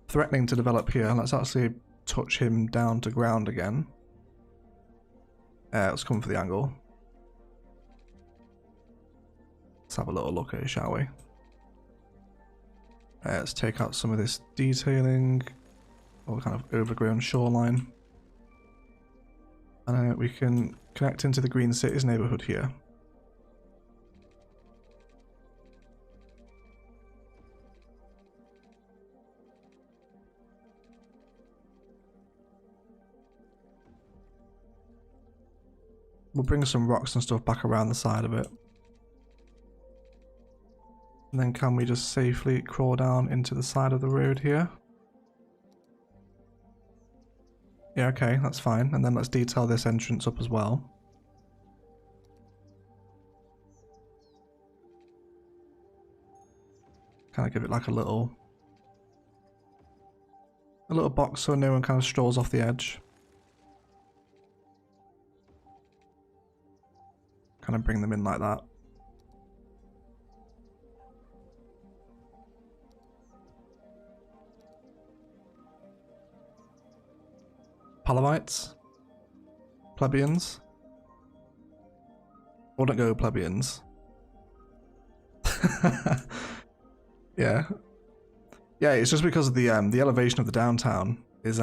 Speaker 1: threatening to develop here. Let's actually touch him down to ground again. Let's come for the angle. Let's have a little look at it, shall we? Let's take out some of this detailing, or kind of overgrown shoreline. And we can connect into the Green Cities neighbourhood here. We'll bring some rocks and stuff back around the side of it. And then can we just safely crawl down into the side of the road here? Yeah, okay, that's fine. And then let's detail this entrance up as well. Kind of give it like a little box so no one kind of strolls off the edge. Kind of bring them in like that. Palavites? Plebeians? Wouldn't go plebeians. Yeah. Yeah, it's just because of the elevation of the downtown is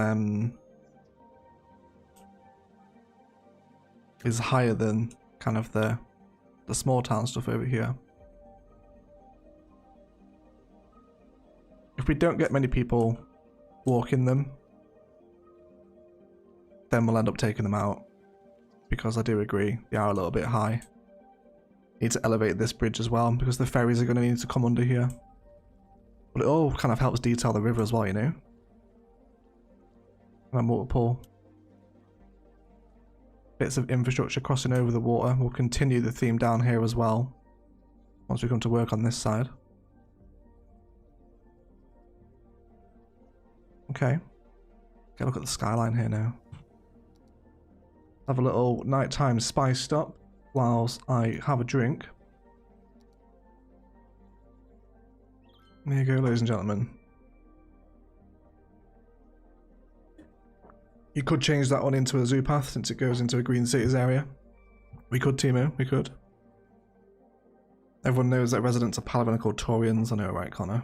Speaker 1: higher than kind of the small town stuff over here. If we don't get many people walking them, then we'll end up taking them out, because I do agree they are a little bit high. Need to elevate this bridge as well, because the ferries are going to need to come under here. But it all kind of helps detail the river as well, you know? And multiple bits of infrastructure crossing over the water. We'll continue the theme down here as well, once we come to work on this side. Okay. Get a look at the skyline here now. Have a little nighttime spice stop whilst I have a drink. There you go, ladies and gentlemen. You could change that one into a zoo path since it goes into a Green Cities area. We could, Timo, we could. Everyone knows that residents of Palaven are called Taurians. I know, right, Connor?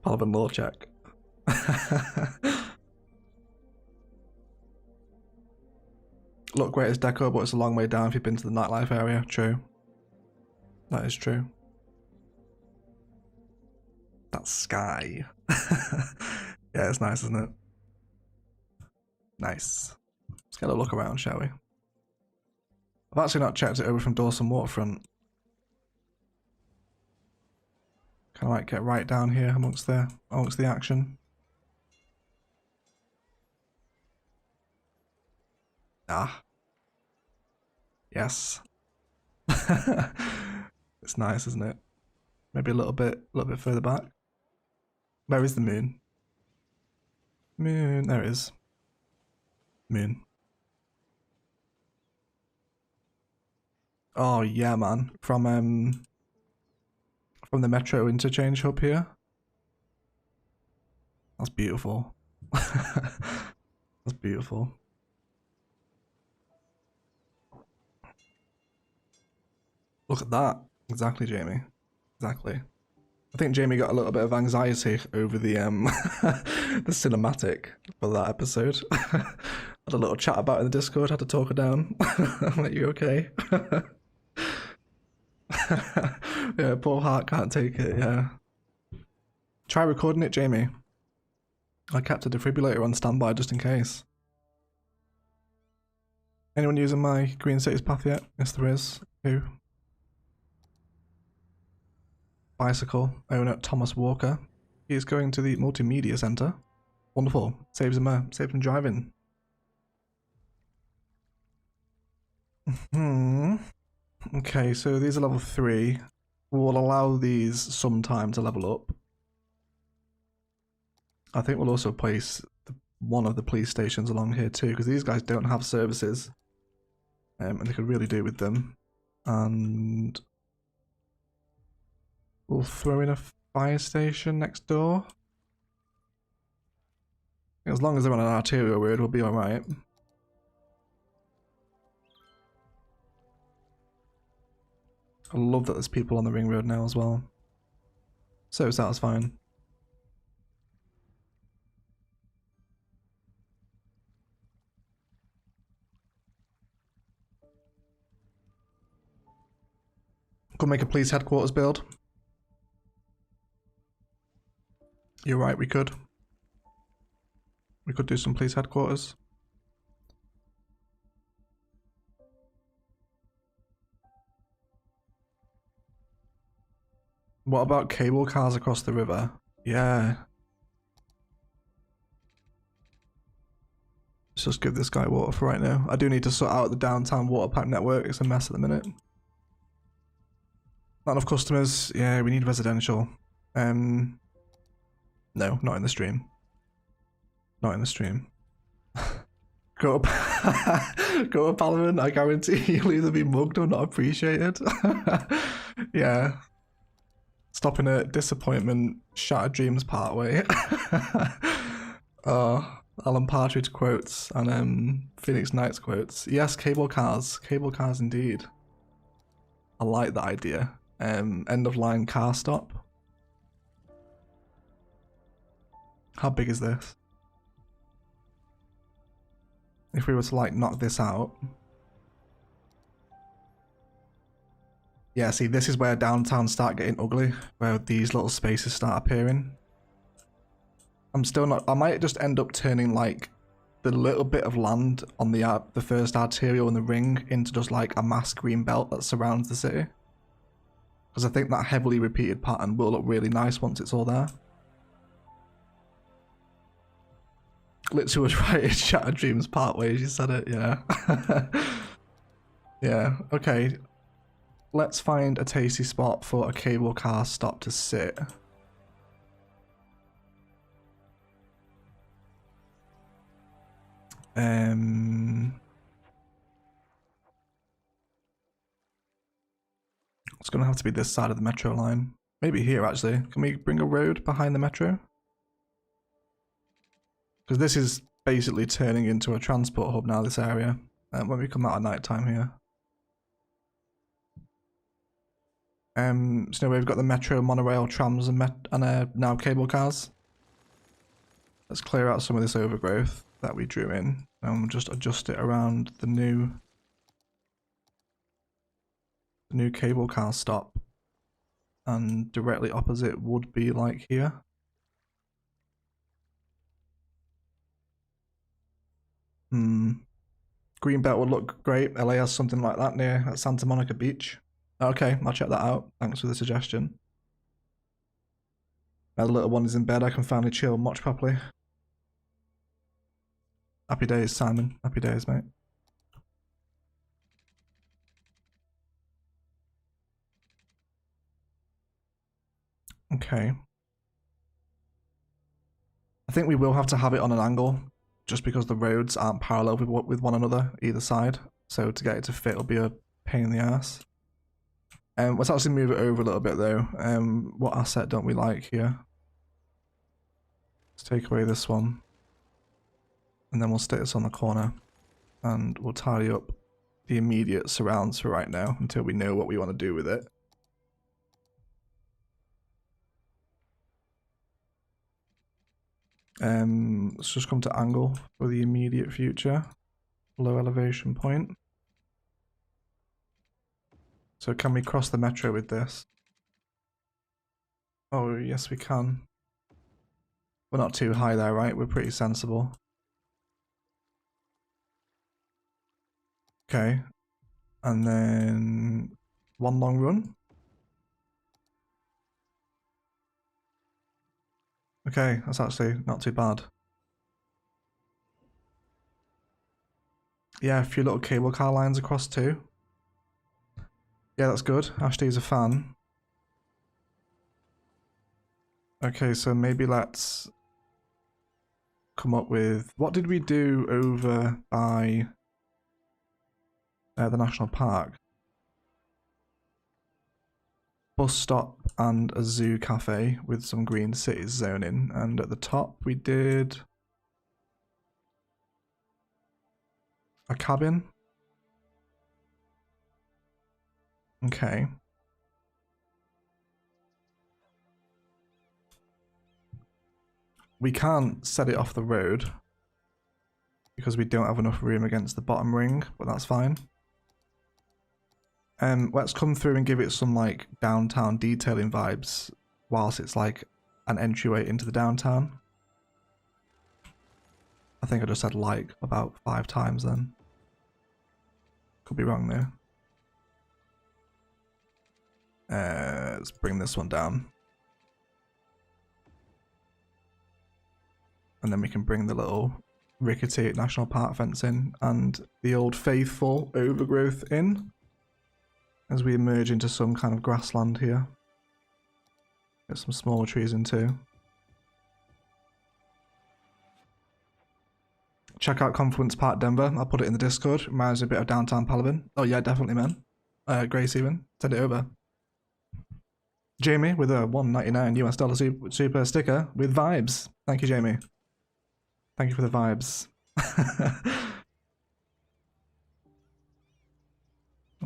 Speaker 1: Palaven law check. Look great as deco, but it's a long way down if you've been to the nightlife area. True. That is true. That sky. Yeah, it's nice, isn't it? Nice. Let's get a look around, shall we? I've actually not checked it over from Dawson Waterfront. Kind of like get right down here amongst the action. Ah. Yes. It's nice, isn't it? Maybe a little bit further back. Where is the moon? Moon, there it is. Moon. Oh yeah, man. From the metro interchange hub here. That's beautiful. That's beautiful. Look at that. Exactly, Jamie. Exactly. I think Jamie got a little bit of anxiety over the the cinematic for that episode. Had a little chat about it in the Discord, had to talk her down. I'm like, you okay? Yeah, poor heart can't take it, yeah. Try recording it, Jamie. I kept a defibrillator on standby just in case. Anyone using my Green Cities path yet? Yes, there is. Who? Bicycle owner Thomas Walker. He is going to the multimedia centre. Wonderful. Saves him driving. Okay, so these are level 3. We'll allow these some time to level up. I think we'll also place one of the police stations along here too, because these guys don't have services. And they could really do with them. And we'll throw in a fire station next door. As long as they're on an arterial road, we'll be alright. I love that there's people on the ring road now as well. So satisfying. Could make a police headquarters build. You're right, we could. We could do some police headquarters. What about cable cars across the river? Yeah. Let's just give this guy water for right now. I do need to sort out the downtown water pipe network. It's a mess at the minute. Not enough customers. Yeah, we need residential. No, not in the stream. Not in the stream. Go up, go up, Palaven. I guarantee you'll either be mugged or not appreciated. Yeah. Stopping at disappointment, shattered dreams part way. Alan Partridge quotes and Phoenix Knights quotes. Yes, cable cars indeed. I like that idea. End of line car stop. How big is this? If we were to like knock this out. Yeah, see, this is where downtowns start getting ugly, where these little spaces start appearing. I'm still not, I might just end up turning like the little bit of land on the first arterial in the ring into just like a mass green belt that surrounds the city. Because I think that heavily repeated pattern will look really nice once it's all there. Glitzy was right, it's Shattered Dreams part way, you said it, yeah. Yeah, okay. Let's find a tasty spot for a cable car stop to sit. It's gonna have to be this side of the metro line. Maybe here actually. Can we bring a road behind the metro? Because this is basically turning into a transport hub now, this area, when we come out at night time here. So we've got the metro, monorail, trams, and now cable cars. Let's clear out some of this overgrowth that we drew in, and we'll just adjust it around the new cable car stop. and directly opposite would be like here. Greenbelt would look great. LA has something like that near at Santa Monica Beach. Okay, I'll check that out. Thanks for the suggestion. Now the little one is in bed, I can finally chill and watch properly. Happy days, Simon. Happy days, mate. Okay. I think we will have to have it on an angle, just because the roads aren't parallel with one another either side. So to get it to fit will be a pain in the ass. Let's actually move it over a little bit though. What asset don't we like here? Let's take away this one. And then we'll stick this on the corner. And we'll tidy up the immediate surrounds for right now until we know what we want to do with it. Let's just come to angle for the immediate future. Low elevation point. So can we cross the metro with this? Oh, yes we can. We're not too high there, right? We're pretty sensible. Okay. And then one long run. Okay, that's actually not too bad. Yeah, a few little cable car lines across too. Yeah, that's good. Ashley's a fan. Okay, so maybe let's come up with... What did we do over by the national park? Bus stop and a zoo cafe with some green cities zoning. And at the top we did... a cabin. Okay. We can't set it off the road because we don't have enough room against the bottom ring, but that's fine. Let's come through and give it some like downtown detailing vibes whilst it's like an entryway into the downtown. I think I just said like about 5 times then. Could be wrong there. Let's bring this one down. And then we can bring the little rickety national park fence in and the old faithful overgrowth in as we emerge into some kind of grassland here. Get some smaller trees in too. Check out Confluence Park Denver. I'll put it in the Discord. Reminds me a bit of downtown Palaven. Oh yeah, definitely, man. Grace even. Send it over. Jamie with a $1.99 US super sticker with vibes. Thank you, Jamie. Thank you for the vibes.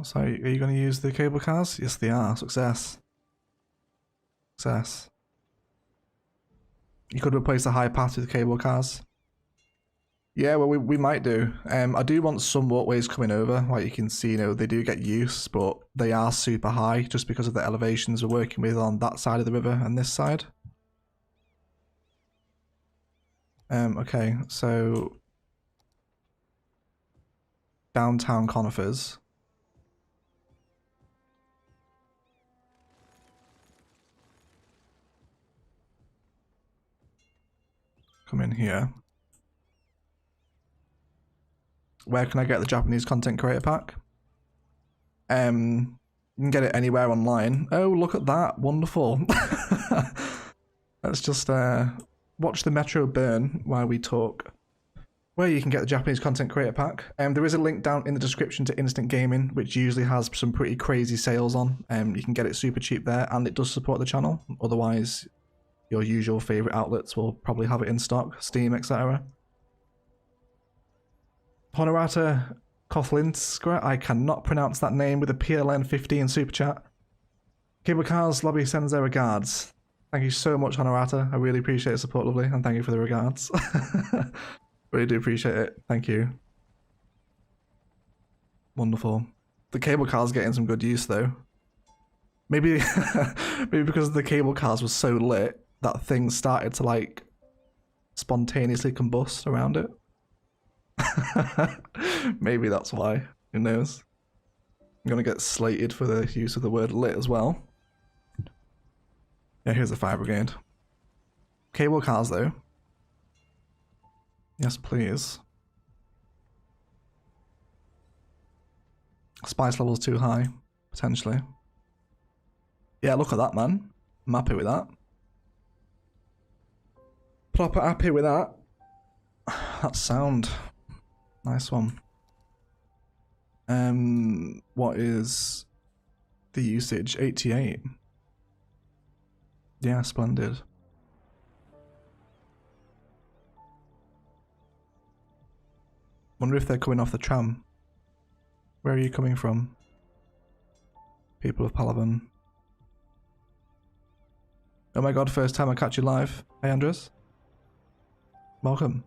Speaker 1: So, are you going to use the cable cars? Yes, they are. Success. Success. You could replace the high path with cable cars. Yeah, well, we might do. I do want some walkways coming over. Like you can see, you know, they do get use, but they are super high just because of the elevations we're working with on that side of the river and this side. Okay, so downtown conifers. Come in here. Where can I get the Japanese content creator pack? You can get it anywhere online. Oh, look at that. Wonderful. Let's just watch the metro burn while we talk. Where you can get the Japanese content creator pack. There is a link down in the description to Instant Gaming, which usually has some pretty crazy sales on. You can get it super cheap there, and it does support the channel. Otherwise, your usual favourite outlets will probably have it in stock, Steam, etc. Honorata Kothlinskra, I cannot pronounce that name, with a PLN 15 super chat. Cable Cars Lobby sends their regards. Thank you so much, Honorata. I really appreciate the support, lovely, and thank you for the regards. Really do appreciate it. Thank you. Wonderful. The cable car's getting some good use, though. Maybe, maybe because the cable cars were so lit, that thing started to like spontaneously combust around it. Maybe that's why. Who knows? I'm gonna get slated for the use of the word lit as well. Yeah, here's the fire brigade. Cable cars though. Yes, please. Spice level's too high, potentially. Yeah, look at that, man. I'm happy with that. Proper happy with that. That's sound. Nice one. What is the usage? 88. Yeah, splendid. Wonder if they're coming off the tram. Where are you coming from? People of Palaven. Oh my god, first time I catch you live. Hey Andres. Welcome.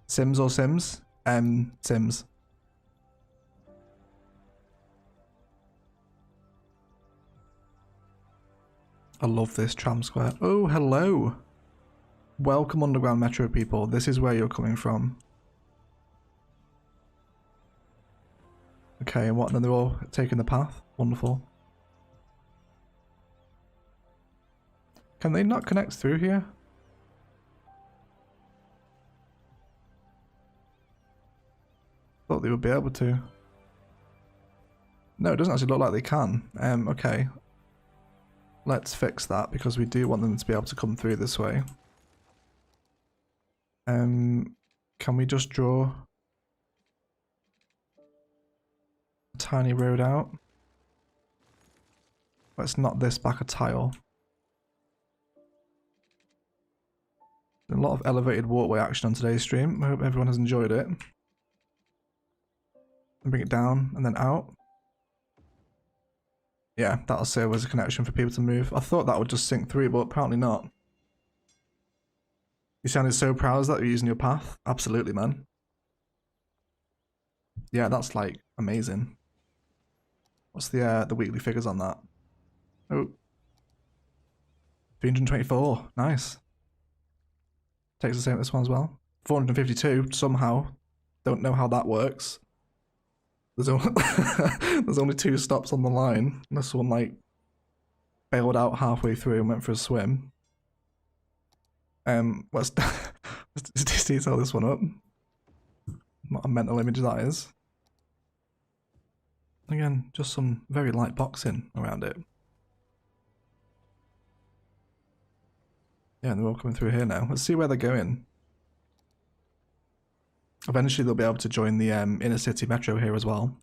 Speaker 1: Sims or Sims? Sims. I love this tram square. Oh, hello. Welcome Underground Metro people. This is where you're coming from. Okay, and what? And then they're all taking the path. Wonderful. Can they not connect through here? Thought they would be able to. No, it doesn't actually look like they can. Okay. Let's fix that because we do want them to be able to come through this way. Can we just draw a tiny road out? Let's knock this back a tile. A lot of elevated walkway action on today's stream. I hope everyone has enjoyed it. And bring it down and then out. Yeah, that'll serve as a connection for people to move. I thought that would just sink through, but apparently not. You sounded so proud of that you're using your path. Absolutely, man. Yeah, that's like amazing. What's the weekly figures on that? Oh. 324. Nice. Takes the same as this one as well. 452 somehow. Don't know how that works. There's only, there's only 2 stops on the line. This one like bailed out halfway through and went for a swim. Let's detail this one up. What a mental image that is. Again, just some very light boxing around it. Yeah, and they're all coming through here now. Let's see where they're going. Eventually they'll be able to join the inner city metro here as well.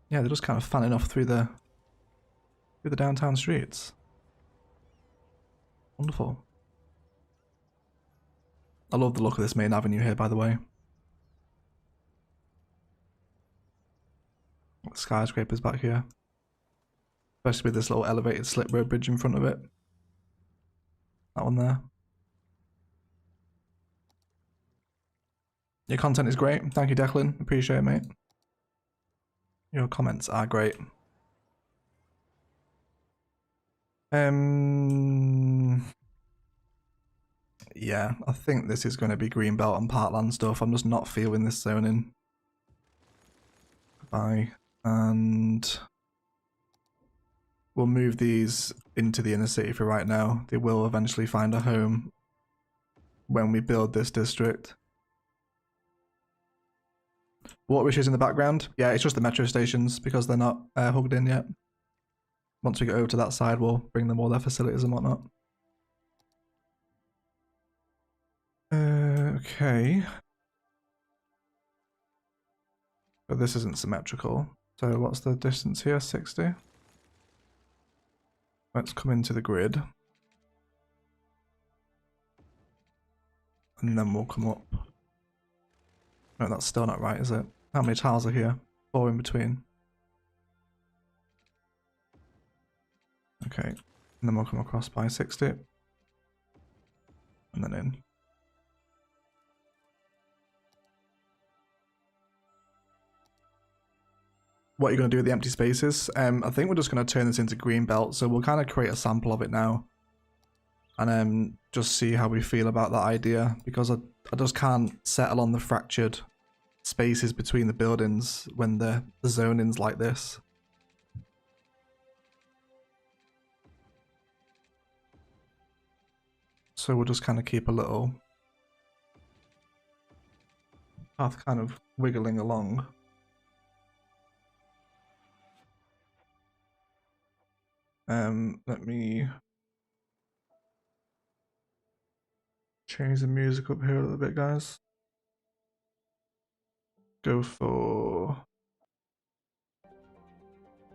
Speaker 1: Yeah, they're just kind of fanning off through the downtown streets. Wonderful. I love the look of this main avenue here, by the way. Skyscrapers back here. Especially with this little elevated slip road bridge in front of it. That one there. Your content is great. Thank you, Declan. Appreciate it, mate. Your comments are great. Yeah, I think this is going to be Greenbelt and Parkland stuff. I'm just not feeling this zoning. Bye. And we'll move these into the inner city for right now. They will eventually find a home when we build this district. Water issues in the background? Yeah, it's just the metro stations because they're not hugged in yet. Once we get over to that side, we'll bring them all their facilities and whatnot. Okay. But this isn't symmetrical. So what's the distance here? 60? Let's come into the grid. And then we'll come up. No, that's still not right, is it? How many tiles are here? 4 in between. Okay. And then we'll come across by 60. And then in. what you're going to do with the empty spaces. I think we're just going to turn this into green belt, so we'll kind of create a sample of it now. And just see how we feel about that idea, because I just can't settle on the fractured spaces between the buildings when the zoning's like this. So we'll just kind of keep a little path kind of wiggling along. Let me change the music up here a little bit, guys. Go for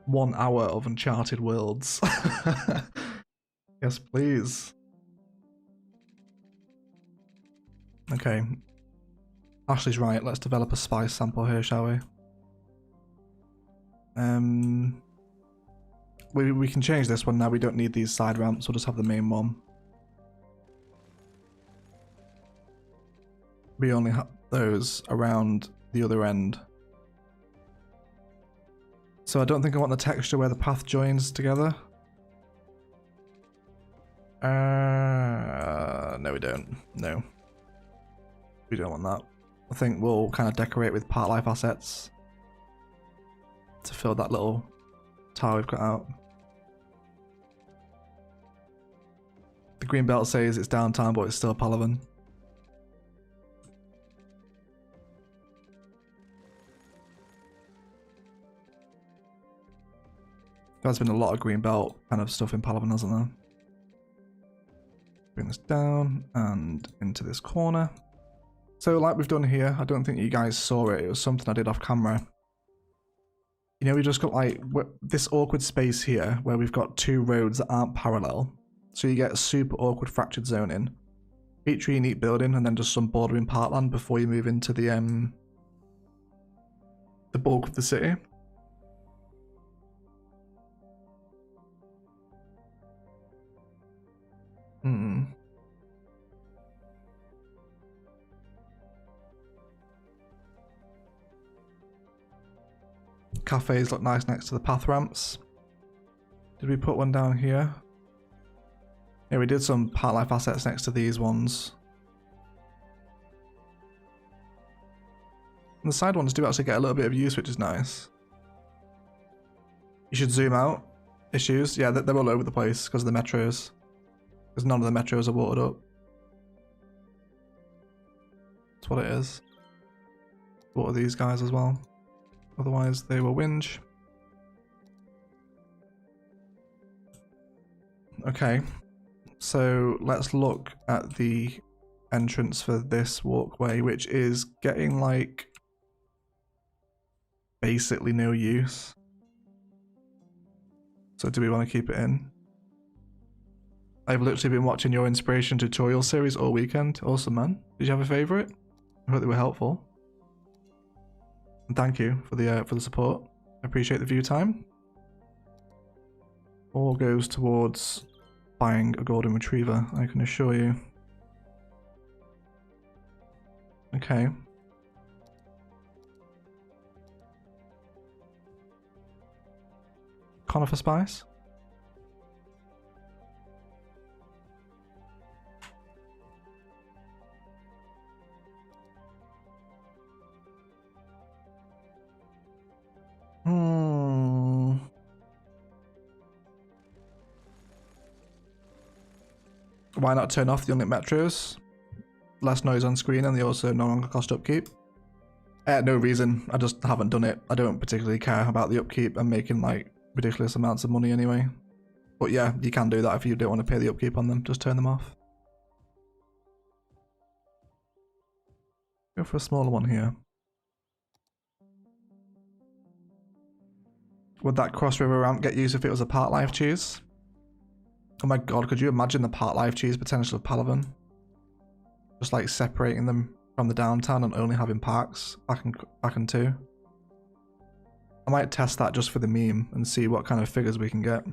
Speaker 1: 1 hour of Uncharted Worlds. Yes, please. Okay. Ashley's right. Let's develop a spice sample here, shall we? We can change this one now. We don't need these side ramps. We'll just have the main one. We only have those around the other end. So I don't think I want the texture where the path joins together. No, we don't. No. We don't want that. I think we'll kind of decorate with part life assets to fill that little tower we've got out. The green belt says it's downtown, but it's still Palaven. There's been a lot of green belt kind of stuff in Palaven, hasn't there? Bring this down and into this corner. So like we've done here, I don't think you guys saw it. It was something I did off camera. You know, we just got like this awkward space here where we've got 2 roads that aren't parallel. So you get super awkward fractured zoning. Feature unique building and then just some bordering parkland before you move into the bulk of the city. Cafes look nice next to the path ramps. Did we put one down here? Yeah, we did some part life assets next to these ones. And the side ones do actually get a little bit of use, which is nice. You should zoom out. Issues. Yeah, they're all over the place because of the metros. Because none of the metros are watered up. That's what it is. Water these guys as well. Otherwise they will whinge. Okay, so let's look at the entrance for this walkway, which is getting like basically no use. So do we want to keep it in? I've literally been watching your inspiration tutorial series all weekend. Awesome, man. Did you have a favorite? I hope they were helpful. And thank you for the support. I appreciate the view time. All goes towards buying a golden retriever, I can assure you. Okay. Conifer spice. Why not turn off the unlit metros? Less noise on screen and they also no longer cost upkeep. No reason, I just haven't done it. I don't particularly care about the upkeep. I'm making like ridiculous amounts of money anyway. But yeah, you can do that if you don't want to pay the upkeep on them. Just turn them off. Go for a smaller one here. Would that cross river ramp get used if it was a part life cheese? Oh my god, could you imagine the part life cheese potential of Palaven? Just like separating them from the downtown and only having parks back in 2. I might test that just for the meme and see what kind of figures we can get.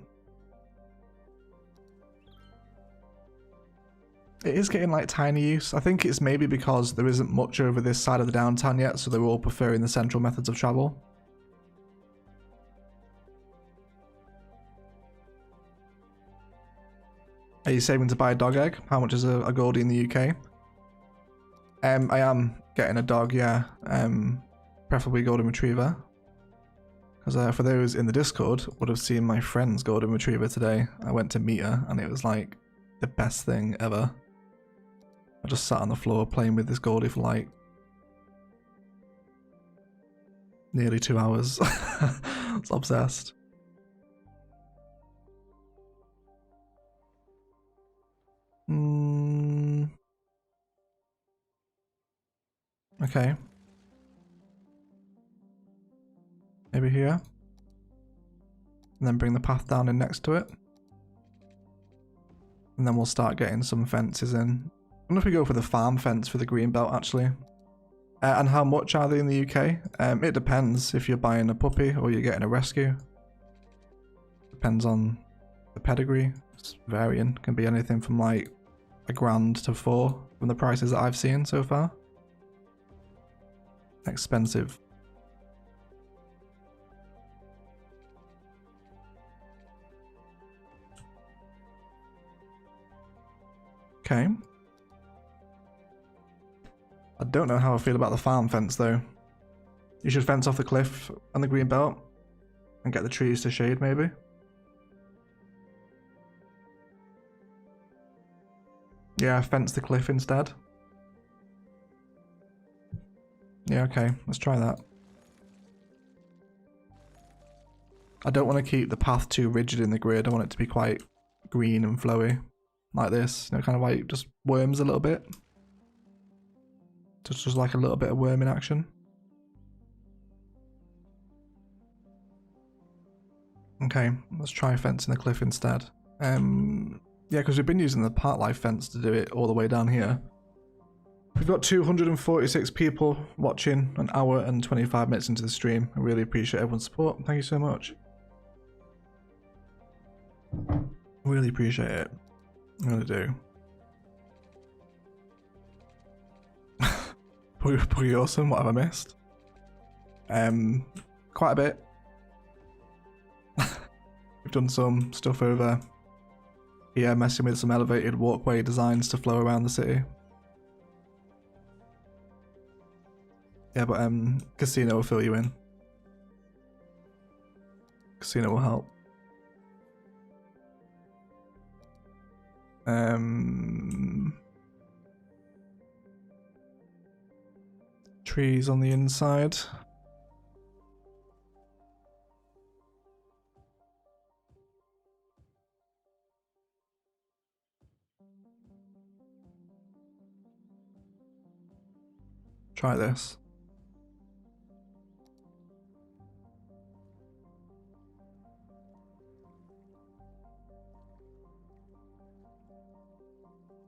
Speaker 1: It is getting like tiny use. I think it's maybe because there isn't much over this side of the downtown yet, so they're all preferring the central methods of travel. Are you saving to buy a dog egg? How much is a Goldie in the UK? I am getting a dog, yeah. Preferably Golden Retriever. Because for those in the Discord would have seen my friend's Golden Retriever today. I went to meet her and it was like the best thing ever. I just sat on the floor playing with this Goldie for like nearly 2 hours. I was obsessed. Okay. Maybe here. And then bring the path down in next to it. And then we'll start getting some fences in. I wonder if we go for the farm fence for the green belt actually. And how much are they in the UK? It depends if you're buying a puppy or you're getting a rescue. Depends on the pedigree. It's varying. Can be anything from like £1,000 to 4 from the prices that I've seen so far. Expensive. Okay. I don't know how I feel about the farm fence though. You should fence off the cliff and the green belt and get the trees to shade maybe. Yeah, fence the cliff instead. Yeah, okay, let's try that. I don't want to keep the path too rigid in the grid. I want it to be quite green and flowy. Like this, you know, kind of like just worms a little bit. Just like a little bit of worming action. Okay, let's try fencing the cliff instead. Yeah, because we've been using the park life fence to do it all the way down here. We've got 246 people watching, an hour and 25 minutes into the stream. I really appreciate everyone's support. Thank you so much. Really appreciate it. I really do. Pretty awesome. What have I missed? Quite a bit. We've done some stuff over here, messing with some elevated walkway designs to flow around the city. Yeah, but casino will fill you in. Casino will help. Trees on the inside. Try this.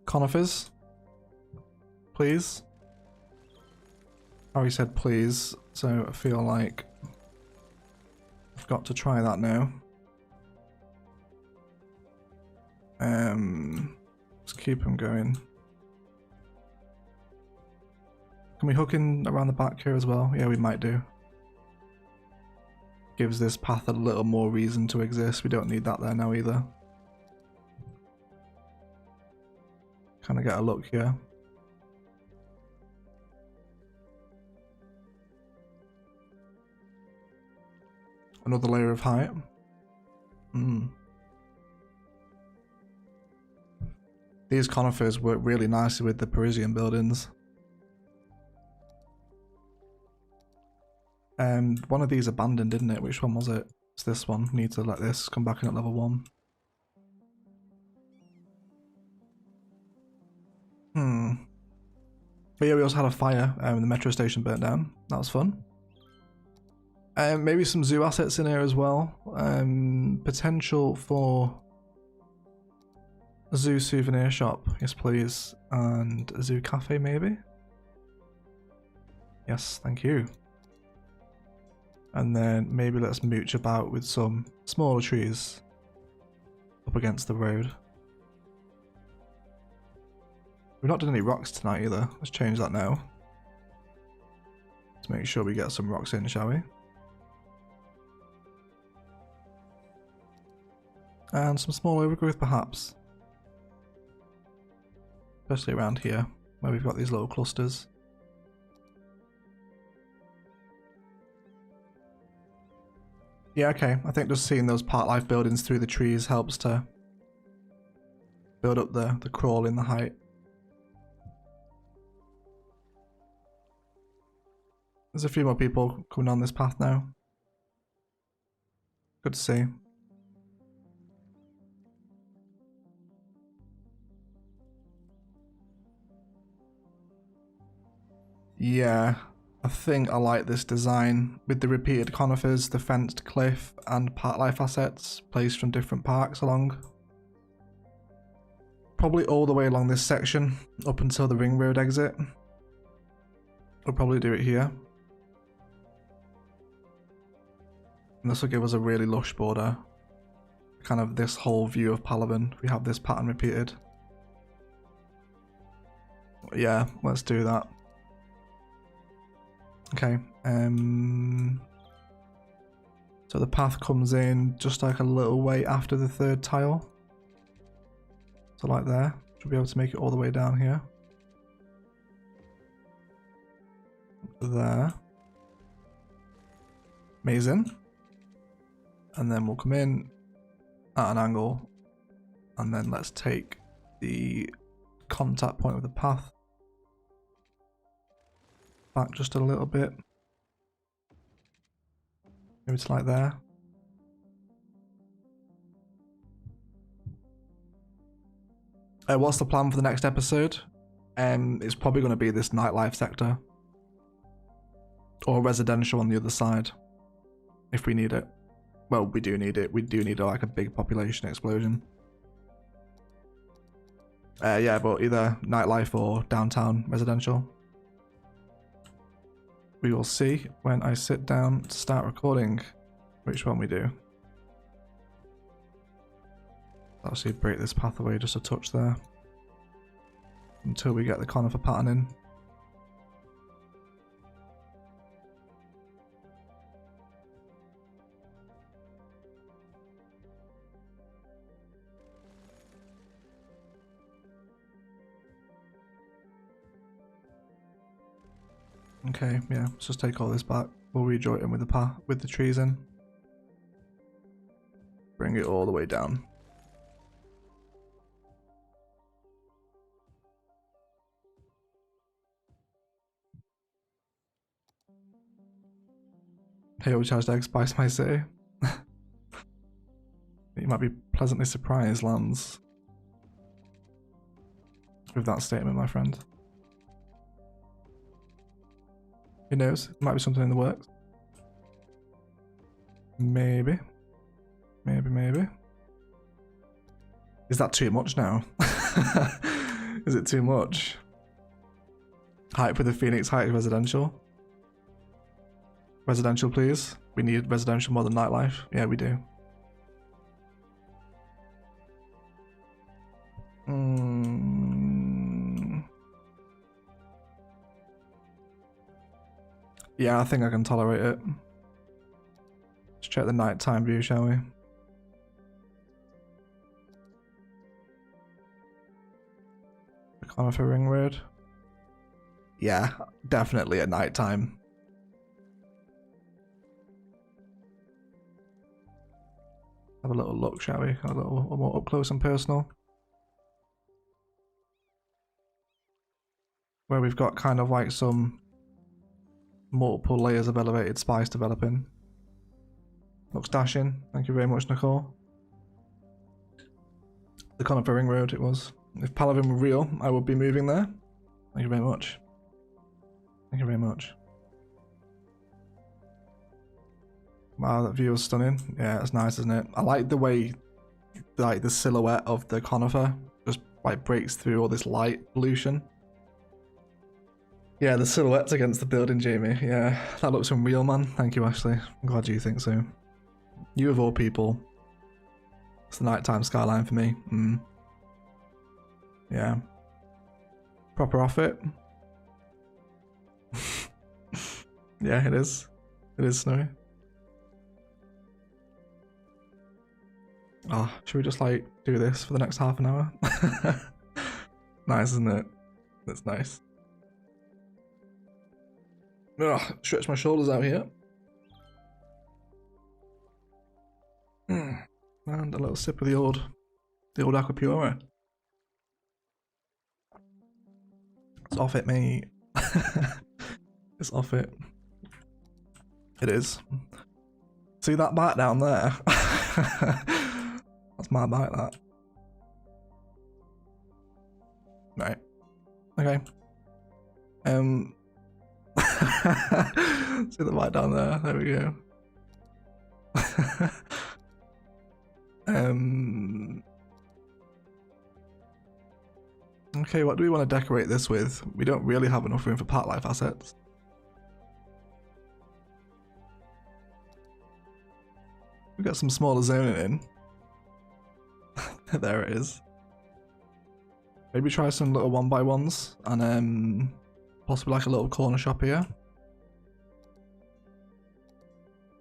Speaker 1: Conifers, please. Harry said please, so I feel like I've got to try that now. Let's keep him going. Can we hook in around the back here as well? Yeah, we might do. Gives this path a little more reason to exist. We don't need that there now either. Kind of get a look here. Another layer of height. These conifers work really nicely with the Parisian buildings. And one of these abandoned, didn't it? Which one was it? It's this one. Need to let this come back in at level 1. But yeah, we also had a fire and the metro station burnt down. That was fun. Maybe some zoo assets in here as well. Potential for a zoo souvenir shop. Yes, please. And a zoo cafe, maybe? Yes, thank you. And then maybe let's mooch about with some smaller trees up against the road. We've not done any rocks tonight either. Let's change that now. Let's make sure we get some rocks in, shall we? And some small overgrowth perhaps. Especially around here, where we've got these little clusters. Yeah, okay. I think just seeing those park life buildings through the trees helps to build up the crawl in the height. There's a few more people coming on this path now. Good to see. Yeah, I think I like this design with the repeated conifers, the fenced cliff, and park life assets placed from different parks along. Probably all the way along this section up until the ring road exit. We'll probably do it here. And this will give us a really lush border. Kind of this whole view of Palaven. We have this pattern repeated. Yeah, let's do that. Okay. So the path comes in just like a little way after the third tile. So like there. Should be able to make it all the way down here. There. Amazing. And then we'll come in at an angle. And then let's take the contact point of the path back just a little bit. Maybe it's like there. What's the plan for the next episode? It's probably going to be this nightlife sector. Or residential on the other side. If we need it. Well, we do need it. We do need like a big population explosion. Yeah, but either nightlife or downtown residential. We will see when I sit down to start recording which one we do. Actually break this path away just a touch there. Until we get the conifer pattern in. Okay, yeah, let's just take all this back. We'll rejoin it with the path, with the trees in. Bring it all the way down. Hey, overcharged egg, spice my city. You might be pleasantly surprised, Lance, with that statement, my friend. Who knows? It might be something in the works. Maybe. Maybe. Is that too much now? Is it too much? Hype with the Phoenix Heights residential. Residential, please. We need residential more than nightlife. Yeah, we do. Yeah, I think I can tolerate it. Let's check the nighttime view, shall we? The conifer ring road. Yeah, definitely at nighttime. Have a little look, shall we? A little more up close and personal. Where we've got kind of like some multiple layers of elevated spice developing. Looks dashing. Thank you very much, Nicole. The conifer ring road it was. If Palaven were real, I would be moving there. Thank you very much. Thank you very much. Wow, that view is stunning. Yeah, it's nice, isn't it? I like the way like the silhouette of the conifer just like breaks through all this light pollution. Yeah, the silhouettes against the building, Jamie. Yeah, that looks unreal, man. Thank you, Ashley. I'm glad you think so. You of all people. It's the nighttime skyline for me. Yeah. Proper outfit. Yeah, it is. It is snowy. Oh, should we just like do this for the next half an hour? Nice, isn't it? That's nice. Ugh, stretch my shoulders out here. And a little sip of the old Aquapura. It's off it, mate. It's off it. It is. See that bite down there? That's my bite, that. Right. Okay. See the bite down there? There we go. Okay, what do we want to decorate this with? We don't really have enough room for park life assets. We've got some smaller zoning in. There it is. Maybe try some little 1x1s and possibly like a little corner shop here.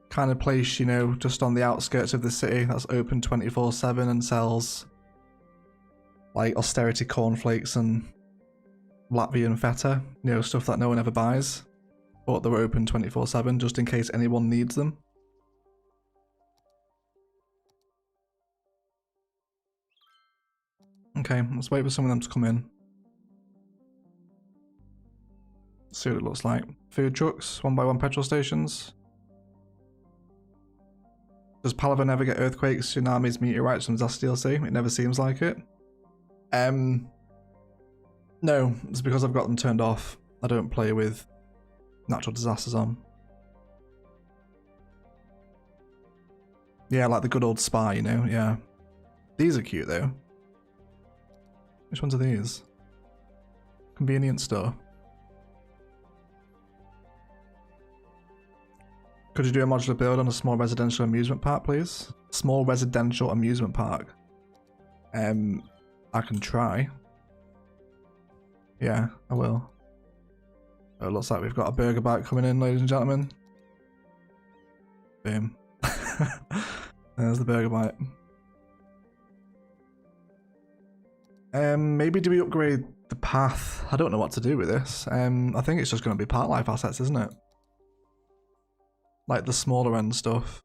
Speaker 1: Kind of place, you know, just on the outskirts of the city that's open 24/7 and sells like austerity cornflakes and Latvian feta, you know, stuff that no one ever buys, but they're open 24/7 just in case anyone needs them. Okay, let's wait for some of them to come in. See what it looks like. Food trucks, 1x1 petrol stations. Does Palaven ever get earthquakes, tsunamis, meteorites from disaster DLC? It never seems like it. No, it's because I've got them turned off. I don't play with natural disasters on. Yeah, like the good old Spy, you know, yeah. These are cute though. Which ones are these? Convenience store. Could you do a modular build on a small residential amusement park, please? Small residential amusement park. I can try. Yeah, I will. Oh, it looks like we've got a burger bite coming in, ladies and gentlemen. Boom. There's the burger bite. Maybe do we upgrade the path? I don't know what to do with this. I think it's just going to be park life assets, isn't it? Like the smaller end stuff.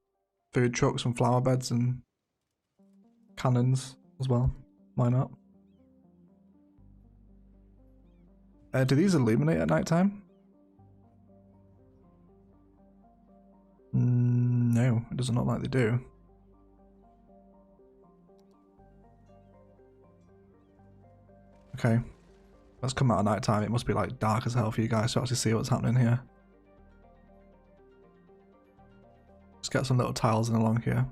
Speaker 1: Food trucks and flower beds and cannons as well. Why not? Do these illuminate at night time? No, it doesn't look like they do. Okay, let's come out at night time. It must be like dark as hell for you guys to actually see what's happening here. Let's get some little tiles in along here.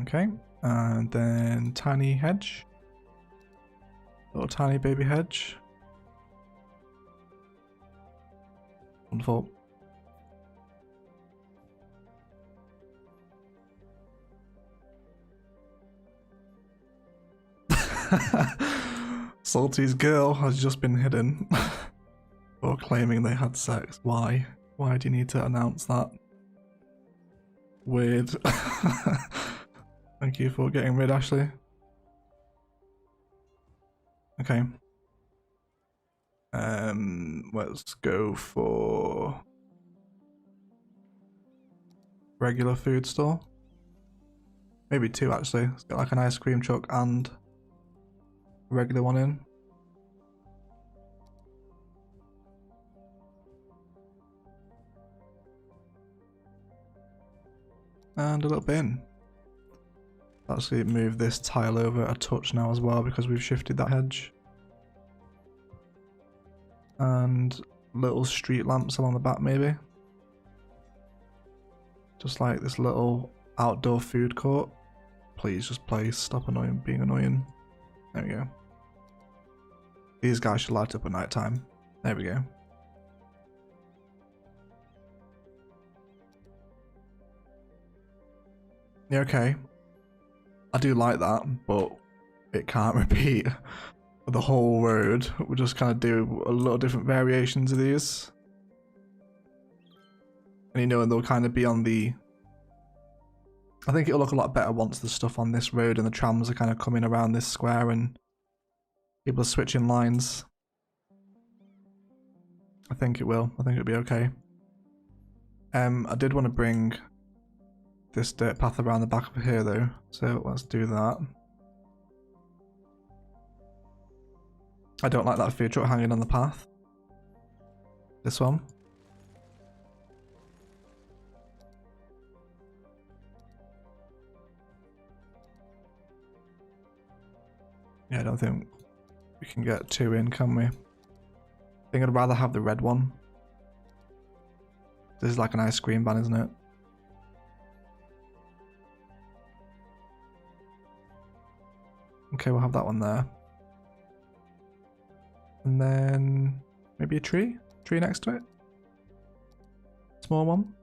Speaker 1: Okay, and then tiny hedge. Little tiny baby hedge. Wonderful. Salty's girl has just been hidden for claiming they had sex. Why? Why do you need to announce that? Weird. Thank you for getting rid, Ashley. Okay. Let's go for regular food store. Maybe two actually. Let's get like an ice cream truck and a regular one in. And a little bin. Actually move this tile over a touch now as well because we've shifted that hedge. And little street lamps along the back maybe. Just like this little outdoor food court. Please just please stop being annoying. There we go. These guys should light up at night time. There we go. Yeah, okay. I do like that, but it can't repeat the whole road. We'll just kind of do a little different variations of these. And you know, they'll kind of be on the I think it'll look a lot better once the stuff on this road and the trams are kind of coming around this square and people are switching lines. I think it will. I think it'll be okay. I did want to bring this dirt path around the back of here though, so let's do that. I don't like that food truck hanging on the path. This one. Yeah, I don't think we can get two in, can we? I think I'd rather have the red one. This is like an ice cream van, isn't it? Okay, we'll have that one there. And then maybe a tree? Tree next to it? Small one?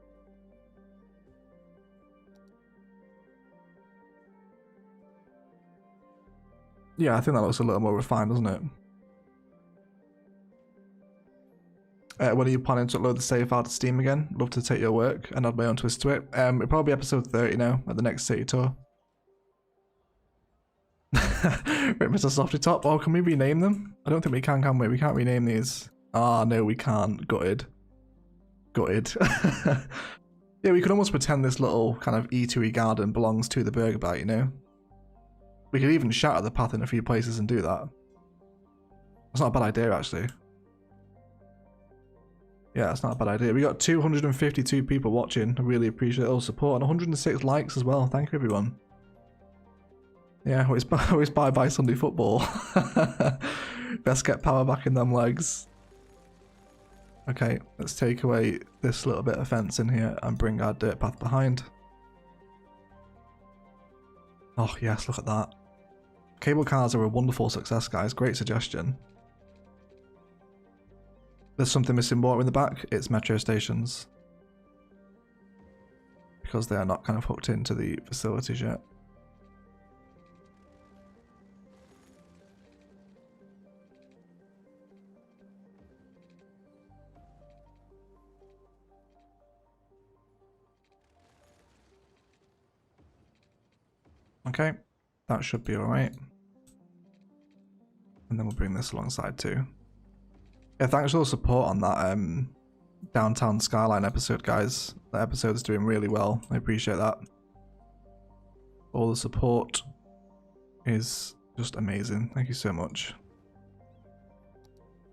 Speaker 1: Yeah, I think that looks a little more refined, doesn't it? When are you planning to upload the save out to Steam again? Love to take your work and add my own twist to it. It'll probably be episode 30 now at the next city tour. Right, Mr. Softy Top. Oh, can we rename them? I don't think we can we? We can't rename these. Ah, no, we can't. Gutted. Gutted. Yeah, we could almost pretend this little kind of eatery garden belongs to the Burger Bite, you know? We could even shatter the path in a few places and do that. That's not a bad idea, actually. Yeah, that's not a bad idea. We got 252 people watching. I really appreciate all the support. And 106 likes as well. Thank you, everyone. Yeah, always bye Sunday football. Best get power back in them legs. Okay, let's take away this little bit of fence in here and bring our dirt path behind. Oh yes, look at that. Cable cars are a wonderful success, guys. Great suggestion. There's something missing more in the back. It's metro stations. Because they are not kind of hooked into the facilities yet. Okay, that should be alright. And then we'll bring this alongside too. Yeah, thanks for the support on that downtown Skyline episode, guys. That episode is doing really well. I appreciate that. All the support is just amazing. Thank you so much.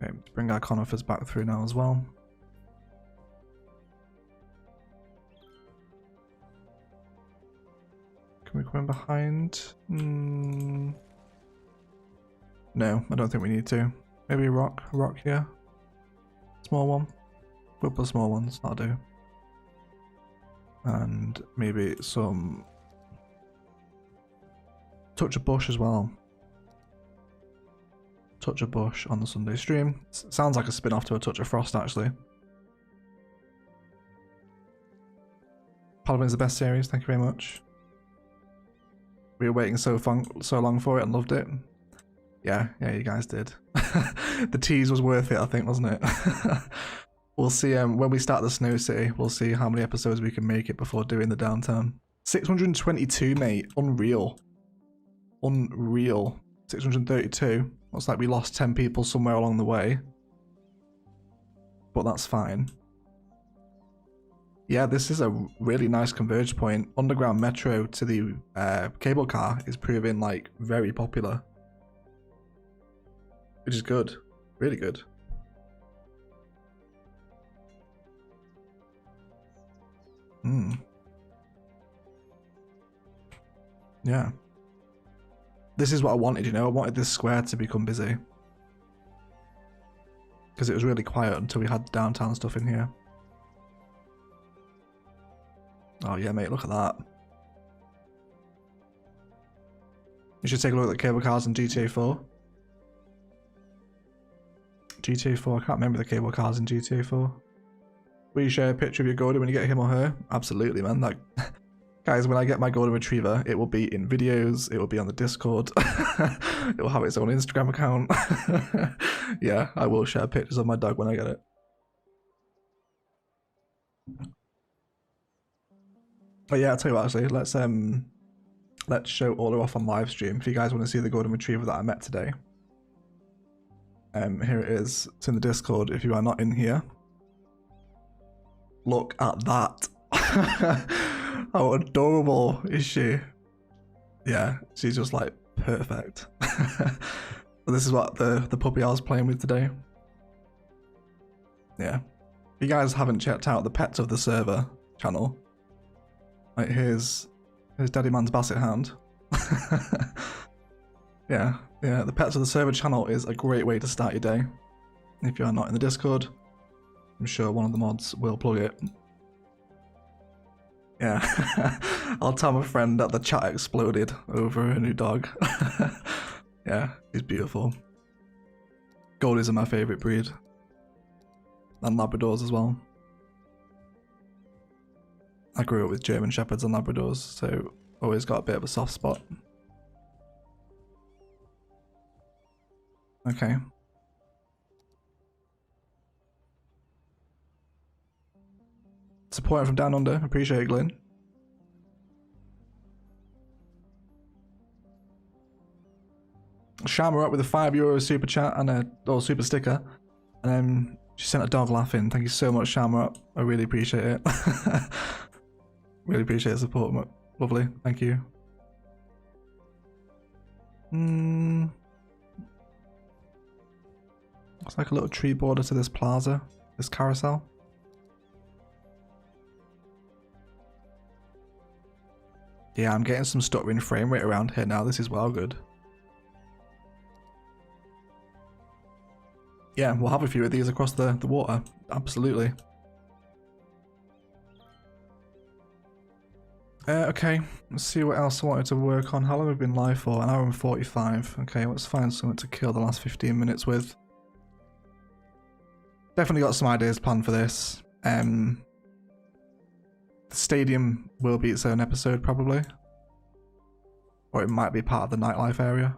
Speaker 1: Okay, let's bring our conifers back through now as well. Can we come in behind? No, I don't think we need to. Maybe a rock here. Small one. We'll put small ones, that'll do. And maybe some touch of bush as well. Touch of bush on the Sunday stream. Sounds like a spin-off to a touch of frost, actually. Palaven's the best series, thank you very much. We were waiting so long for it and loved it. Yeah, you guys did. The tease was worth it, I think, wasn't it? We'll see when we start the Snow City, we'll see how many episodes we can make it before doing the downtown. 622, mate. Unreal. Unreal. 632. Looks like we lost 10 people somewhere along the way. But that's fine. Yeah, this is a really nice converge point. Underground metro to the cable car is proving like very popular. Which is good. Really good. Yeah. This is what I wanted, you know? I wanted this square to become busy. Because it was really quiet until we had downtown stuff in here. Oh yeah, mate, look at that. You should take a look at the cable cars in GTA 4. GTA 4, I can't remember the cable cars in GTA 4. Will you share a picture of your golden when you get him or her? Absolutely, man. Like, guys, when I get my golden retriever, it will be in videos, it will be on the Discord, it will have its own Instagram account. Yeah, I will share pictures of my dog when I get it. But yeah, I'll tell you what, actually, let's show Ola off on live stream. If you guys want to see the golden retriever that I met today. Here it is. It's in the Discord if you are not in here. Look at that. How adorable is she? Yeah, she's just like perfect. But this is what the puppy I was playing with today. Yeah. If you guys haven't checked out the Pets of the Server channel, like here's Daddy Man's Basset Hound. Yeah, the Pets of the Server channel is a great way to start your day. If you are not in the Discord, I'm sure one of the mods will plug it. Yeah, I'll tell my friend that the chat exploded over a new dog. Yeah, he's beautiful. Goldies are my favourite breed. And Labradors as well. I grew up with German Shepherds and Labradors, so always got a bit of a soft spot. Okay. Support from down under, appreciate it, Glyn. Sharma up with a €5 super chat and a super sticker. And then she sent a dog laughing. Thank you so much, Sharma up. I really appreciate it. Really appreciate the support. Lovely, thank you. Looks like a little tree border to this plaza, this carousel. Yeah, I'm getting some stuttering frame rate around here now. This is well good. Yeah, we'll have a few of these across the water. Absolutely. Okay, let's see what else I wanted to work on. How long have we been live for? 1 hour and 45. Okay, let's find something to kill the last 15 minutes with. Definitely got some ideas planned for this. The stadium will be its own episode probably. Or it might be part of the nightlife area.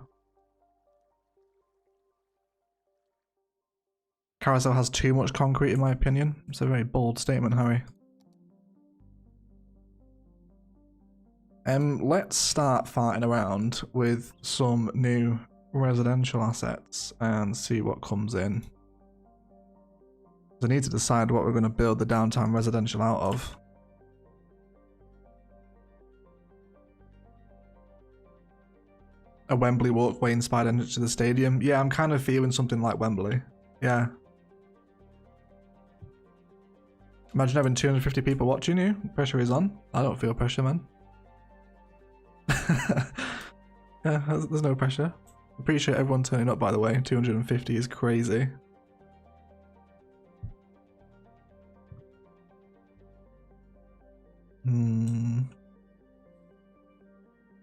Speaker 1: Carousel has too much concrete in my opinion. It's a very bold statement, Harry. Let's start farting around with some new residential assets and see what comes in. I need to decide what we're going to build the downtown residential out of. A Wembley walkway inspired entrance to the stadium. Yeah, I'm kind of feeling something like Wembley. Yeah. Imagine having 250 people watching you. Pressure is on. I don't feel pressure, man. Yeah, there's no pressure. Appreciate everyone turning up, by the way. 250 is crazy.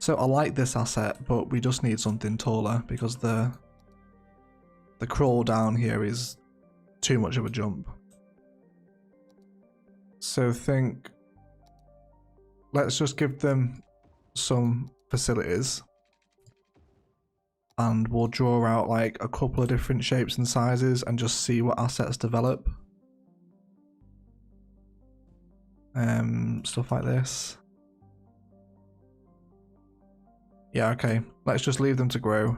Speaker 1: So I like this asset, but we just need something taller because the crawl down here is too much of a jump. So let's just give them some facilities and we'll draw out like a couple of different shapes and sizes and just see what assets develop. Stuff like this. Yeah, okay. Let's just leave them to grow.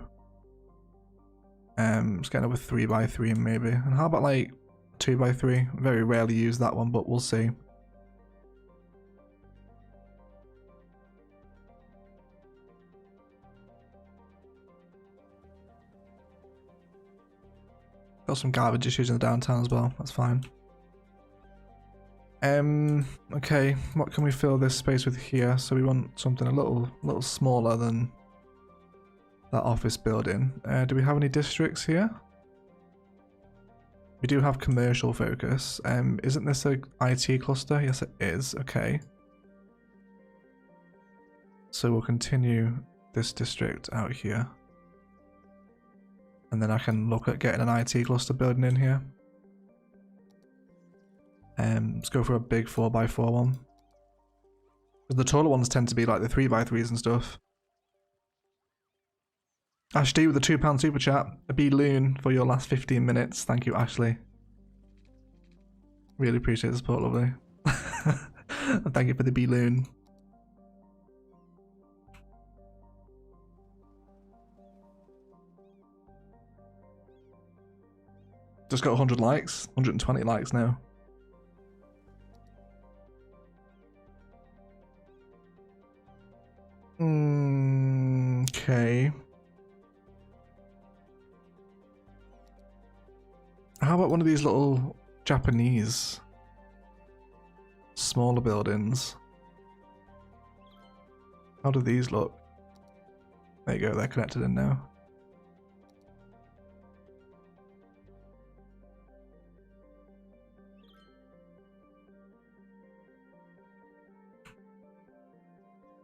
Speaker 1: Let's get another 3x3 maybe. And how about like 2x3? Very rarely use that one, but we'll see. Got some garbage issues in the downtown as well. That's fine. Okay, what can we fill this space with here? So we want something a little smaller than that office building. Do we have any districts here? We do have commercial focus. Isn't this a IT cluster? Yes, it is. Okay. So we'll continue this district out here. And then I can look at getting an IT cluster building in here. Let's go for a big 4x4 one. The taller ones tend to be like the 3x3s and stuff. Ashley with the £2 super chat. A B-loon for your last 15 minutes. Thank you, Ashley. Really appreciate the support, lovely. And thank you for the B-loon. Just got 100 likes, 120 likes now. Okay. How about one of these little Japanese smaller buildings? How do these look? There you go, they're connected in now.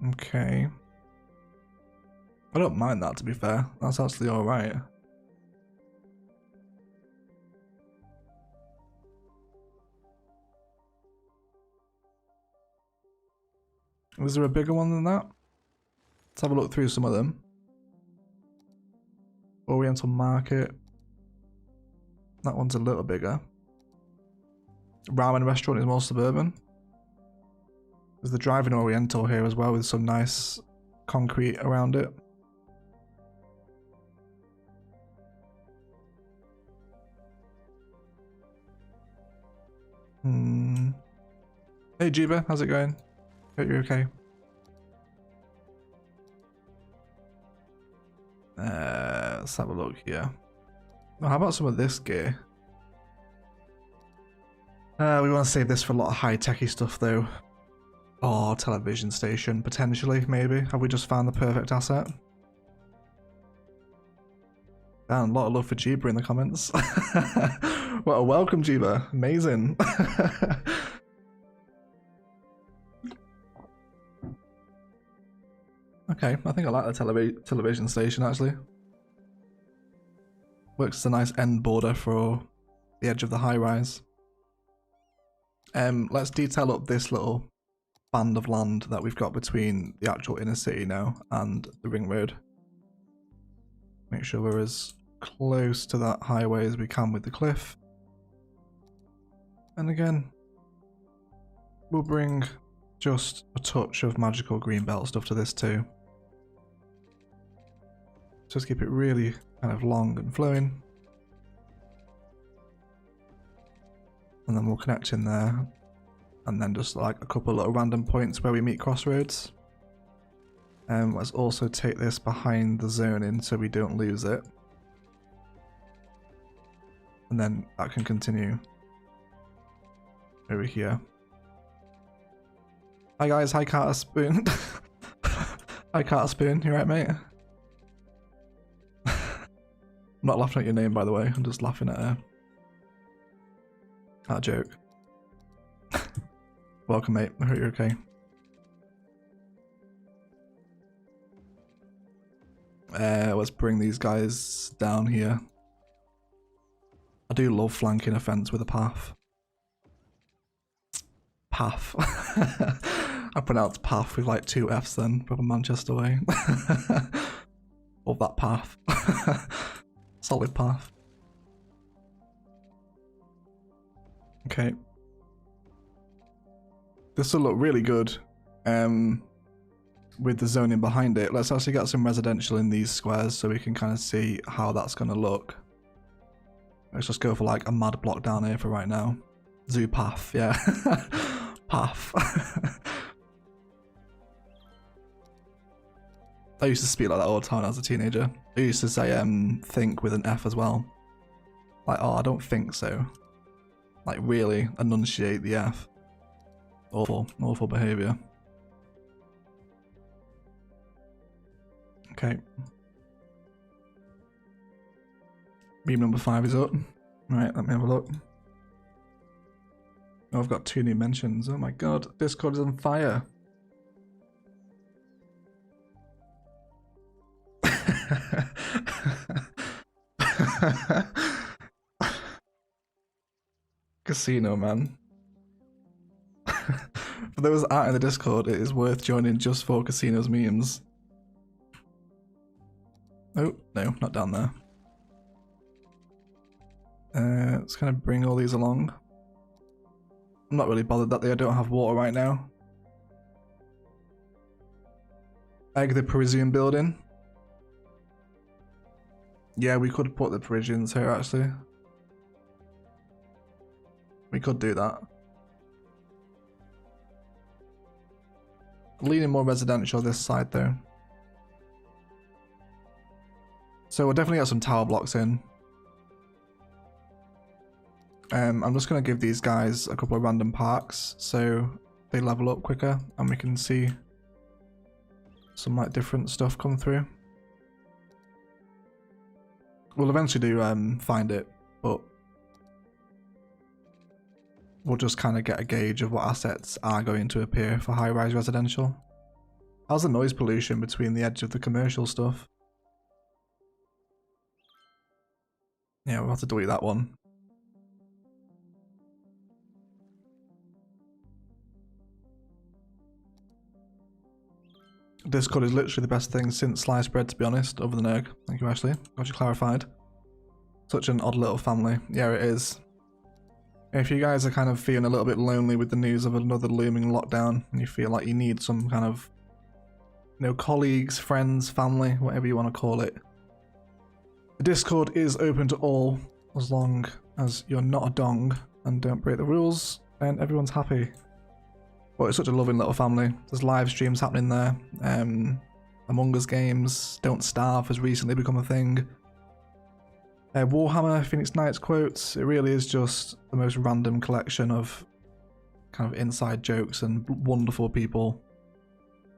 Speaker 1: Okay. I don't mind that, to be fair. That's actually alright. Was there a bigger one than that? Let's have a look through some of them. Oriental Market. That one's a little bigger. Ramen restaurant is more suburban. There's the Driving Oriental here as well with some nice concrete around it. Hey Jiba, how's it going? Hope you're okay. Let's have a look here. Oh, how about some of this gear? We want to save this for a lot of high-techy stuff though. Oh, television station, potentially, maybe. Have we just found the perfect asset? Damn, a lot of love for Jiba in the comments. Well, welcome Jiba, amazing. Okay, I think I like the television station actually. Works as a nice end border for the edge of the high rise. Let's detail up this little band of land that we've got between the actual inner city now and the ring road. Make sure we're as close to that highway as we can with the cliff. And again, we'll bring just a touch of magical green belt stuff to this too. Just keep it really kind of long and flowing. And then we'll connect in there. And then just like a couple of random points where we meet crossroads. Let's also take this behind the zoning so we don't lose it. And then that can continue over here. Hi guys, hi Carter Spoon. Hi Carter Spoon, you right mate? I'm not laughing at your name by the way, I'm just laughing at that joke. Welcome mate, I hope you're okay. Let's bring these guys down here. I do love flanking a fence with a path. Path. I pronounce path with like 2 F's then, from a Manchester way. Love that path. Solid path. Okay. This will look really good with the zoning behind it. Let's actually get some residential in these squares so we can kind of see how that's going to look. Let's just go for like a mad block down here for right now. Zoo path, yeah. Path. I used to speak like that all the time as a teenager. I used to say think with an F as well. Like, oh, I don't think so. Like, really enunciate the F. Awful, awful behaviour. Okay. Meme number 5 is up. Right, let me have a look. Oh, I've got 2 new mentions. Oh my god, Discord is on fire. Casino, man. For those out in the Discord, it is worth joining just for Casino's memes. Oh, no, not down there. Let's kind of bring all these along. I'm not really bothered that they don't have water right now. Egg the Parisian building. Yeah, we could put the Parisians here actually. We could do that. Leaning more residential this side though. So we'll definitely get some tower blocks in. I'm just going to give these guys a couple of random parks so they level up quicker and we can see some like different stuff come through. We'll eventually do find it, but we'll just kind of get a gauge of what assets are going to appear for high-rise residential. How's the noise pollution between the edge of the commercial stuff? Yeah, we'll have to delete that one. Discord is literally the best thing since sliced bread, to be honest, other than egg. Thank you, Ashley. Got you clarified. Such an odd little family. Yeah, it is. If you guys are kind of feeling a little bit lonely with the news of another looming lockdown, and you feel like you need some kind of, you know, colleagues, friends, family, whatever you want to call it, the Discord is open to all, as long as you're not a dong and don't break the rules, and everyone's happy. But it's such a loving little family. There's live streams happening there. Among Us games, Don't Starve has recently become a thing. Warhammer, Phoenix Knights quotes. It really is just the most random collection of kind of inside jokes and wonderful people.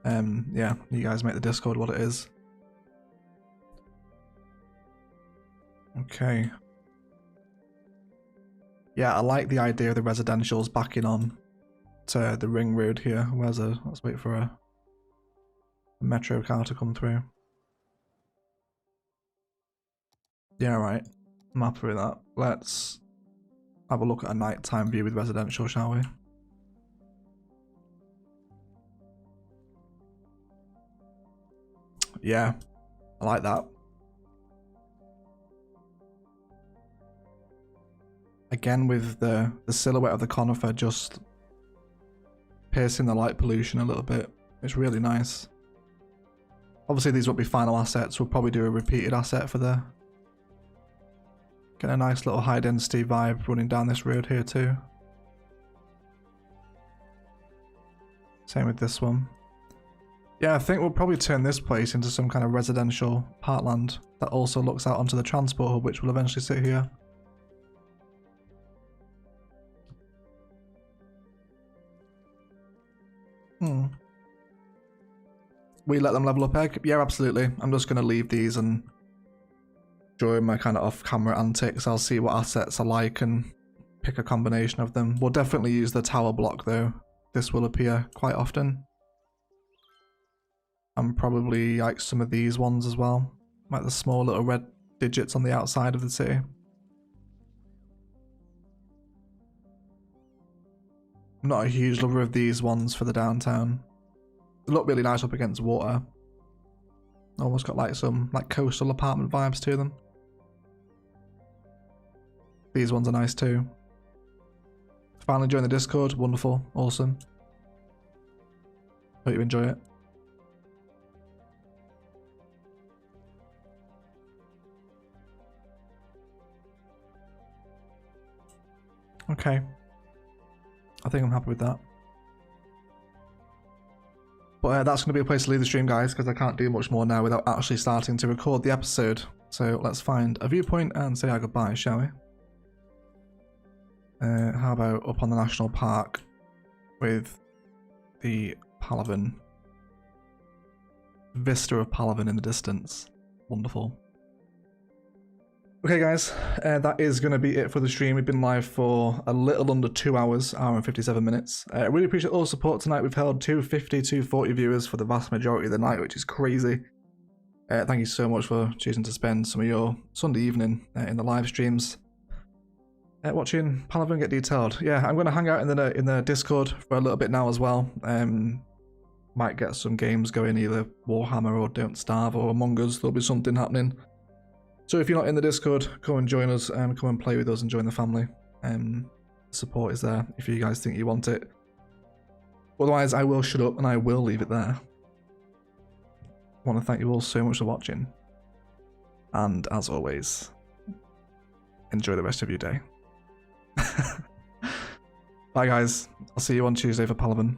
Speaker 1: Yeah, you guys make the Discord what it is. Okay. Yeah, I like the idea of the residentials backing on to the ring road here. Let's wait for a metro car to come through. Yeah, right. I'm happy with that. Let's have a look at a nighttime view with residential, shall we? Yeah, I like that. Again, with the silhouette of the conifer just piercing the light pollution a little bit. It's really nice. Obviously these won't be final assets. We'll probably do a repeated asset for the... Get a nice little high density vibe running down this road here too. Same with this one. Yeah, I think we'll probably turn this place into some kind of residential parkland that also looks out onto the transport hub, which will eventually sit here. We let them level up egg? Yeah, absolutely. I'm just going to leave these and during my kind of off-camera antics, I'll see what assets I like and pick a combination of them. We'll definitely use the tower block though. This will appear quite often. And probably like some of these ones as well. Like the small little red digits on the outside of the city. I'm not a huge lover of these ones for the downtown. They look really nice up against water. Almost got like some like coastal apartment vibes to them. These ones are nice too. Finally joined the Discord. Wonderful. Awesome. Hope you enjoy it. Okay. I think I'm happy with that. But that's going to be a place to leave the stream, guys, because I can't do much more now without actually starting to record the episode. So let's find a viewpoint and say our goodbye, shall we? How about up on the national park with the Palaven. Vista of Palaven in the distance. Wonderful. Okay guys, that is going to be it for the stream. We've been live for a little under 2 hours, hour and 57 minutes. I really appreciate all the support tonight. We've held 250, 240 viewers for the vast majority of the night, which is crazy. Thank you so much for choosing to spend some of your Sunday evening in the live streams. Watching Palaven get detailed. Yeah, I'm going to hang out in the Discord for a little bit now as well. Might get some games going, either Warhammer or Don't Starve or Among Us. There'll be something happening. So if you're not in the Discord, come and join us and come and play with us and join the family. Support is there if you guys think you want it. Otherwise, I will shut up and I will leave it there. I want to thank you all so much for watching. And as always, enjoy the rest of your day. Bye, guys. I'll see you on Tuesday for Palaven.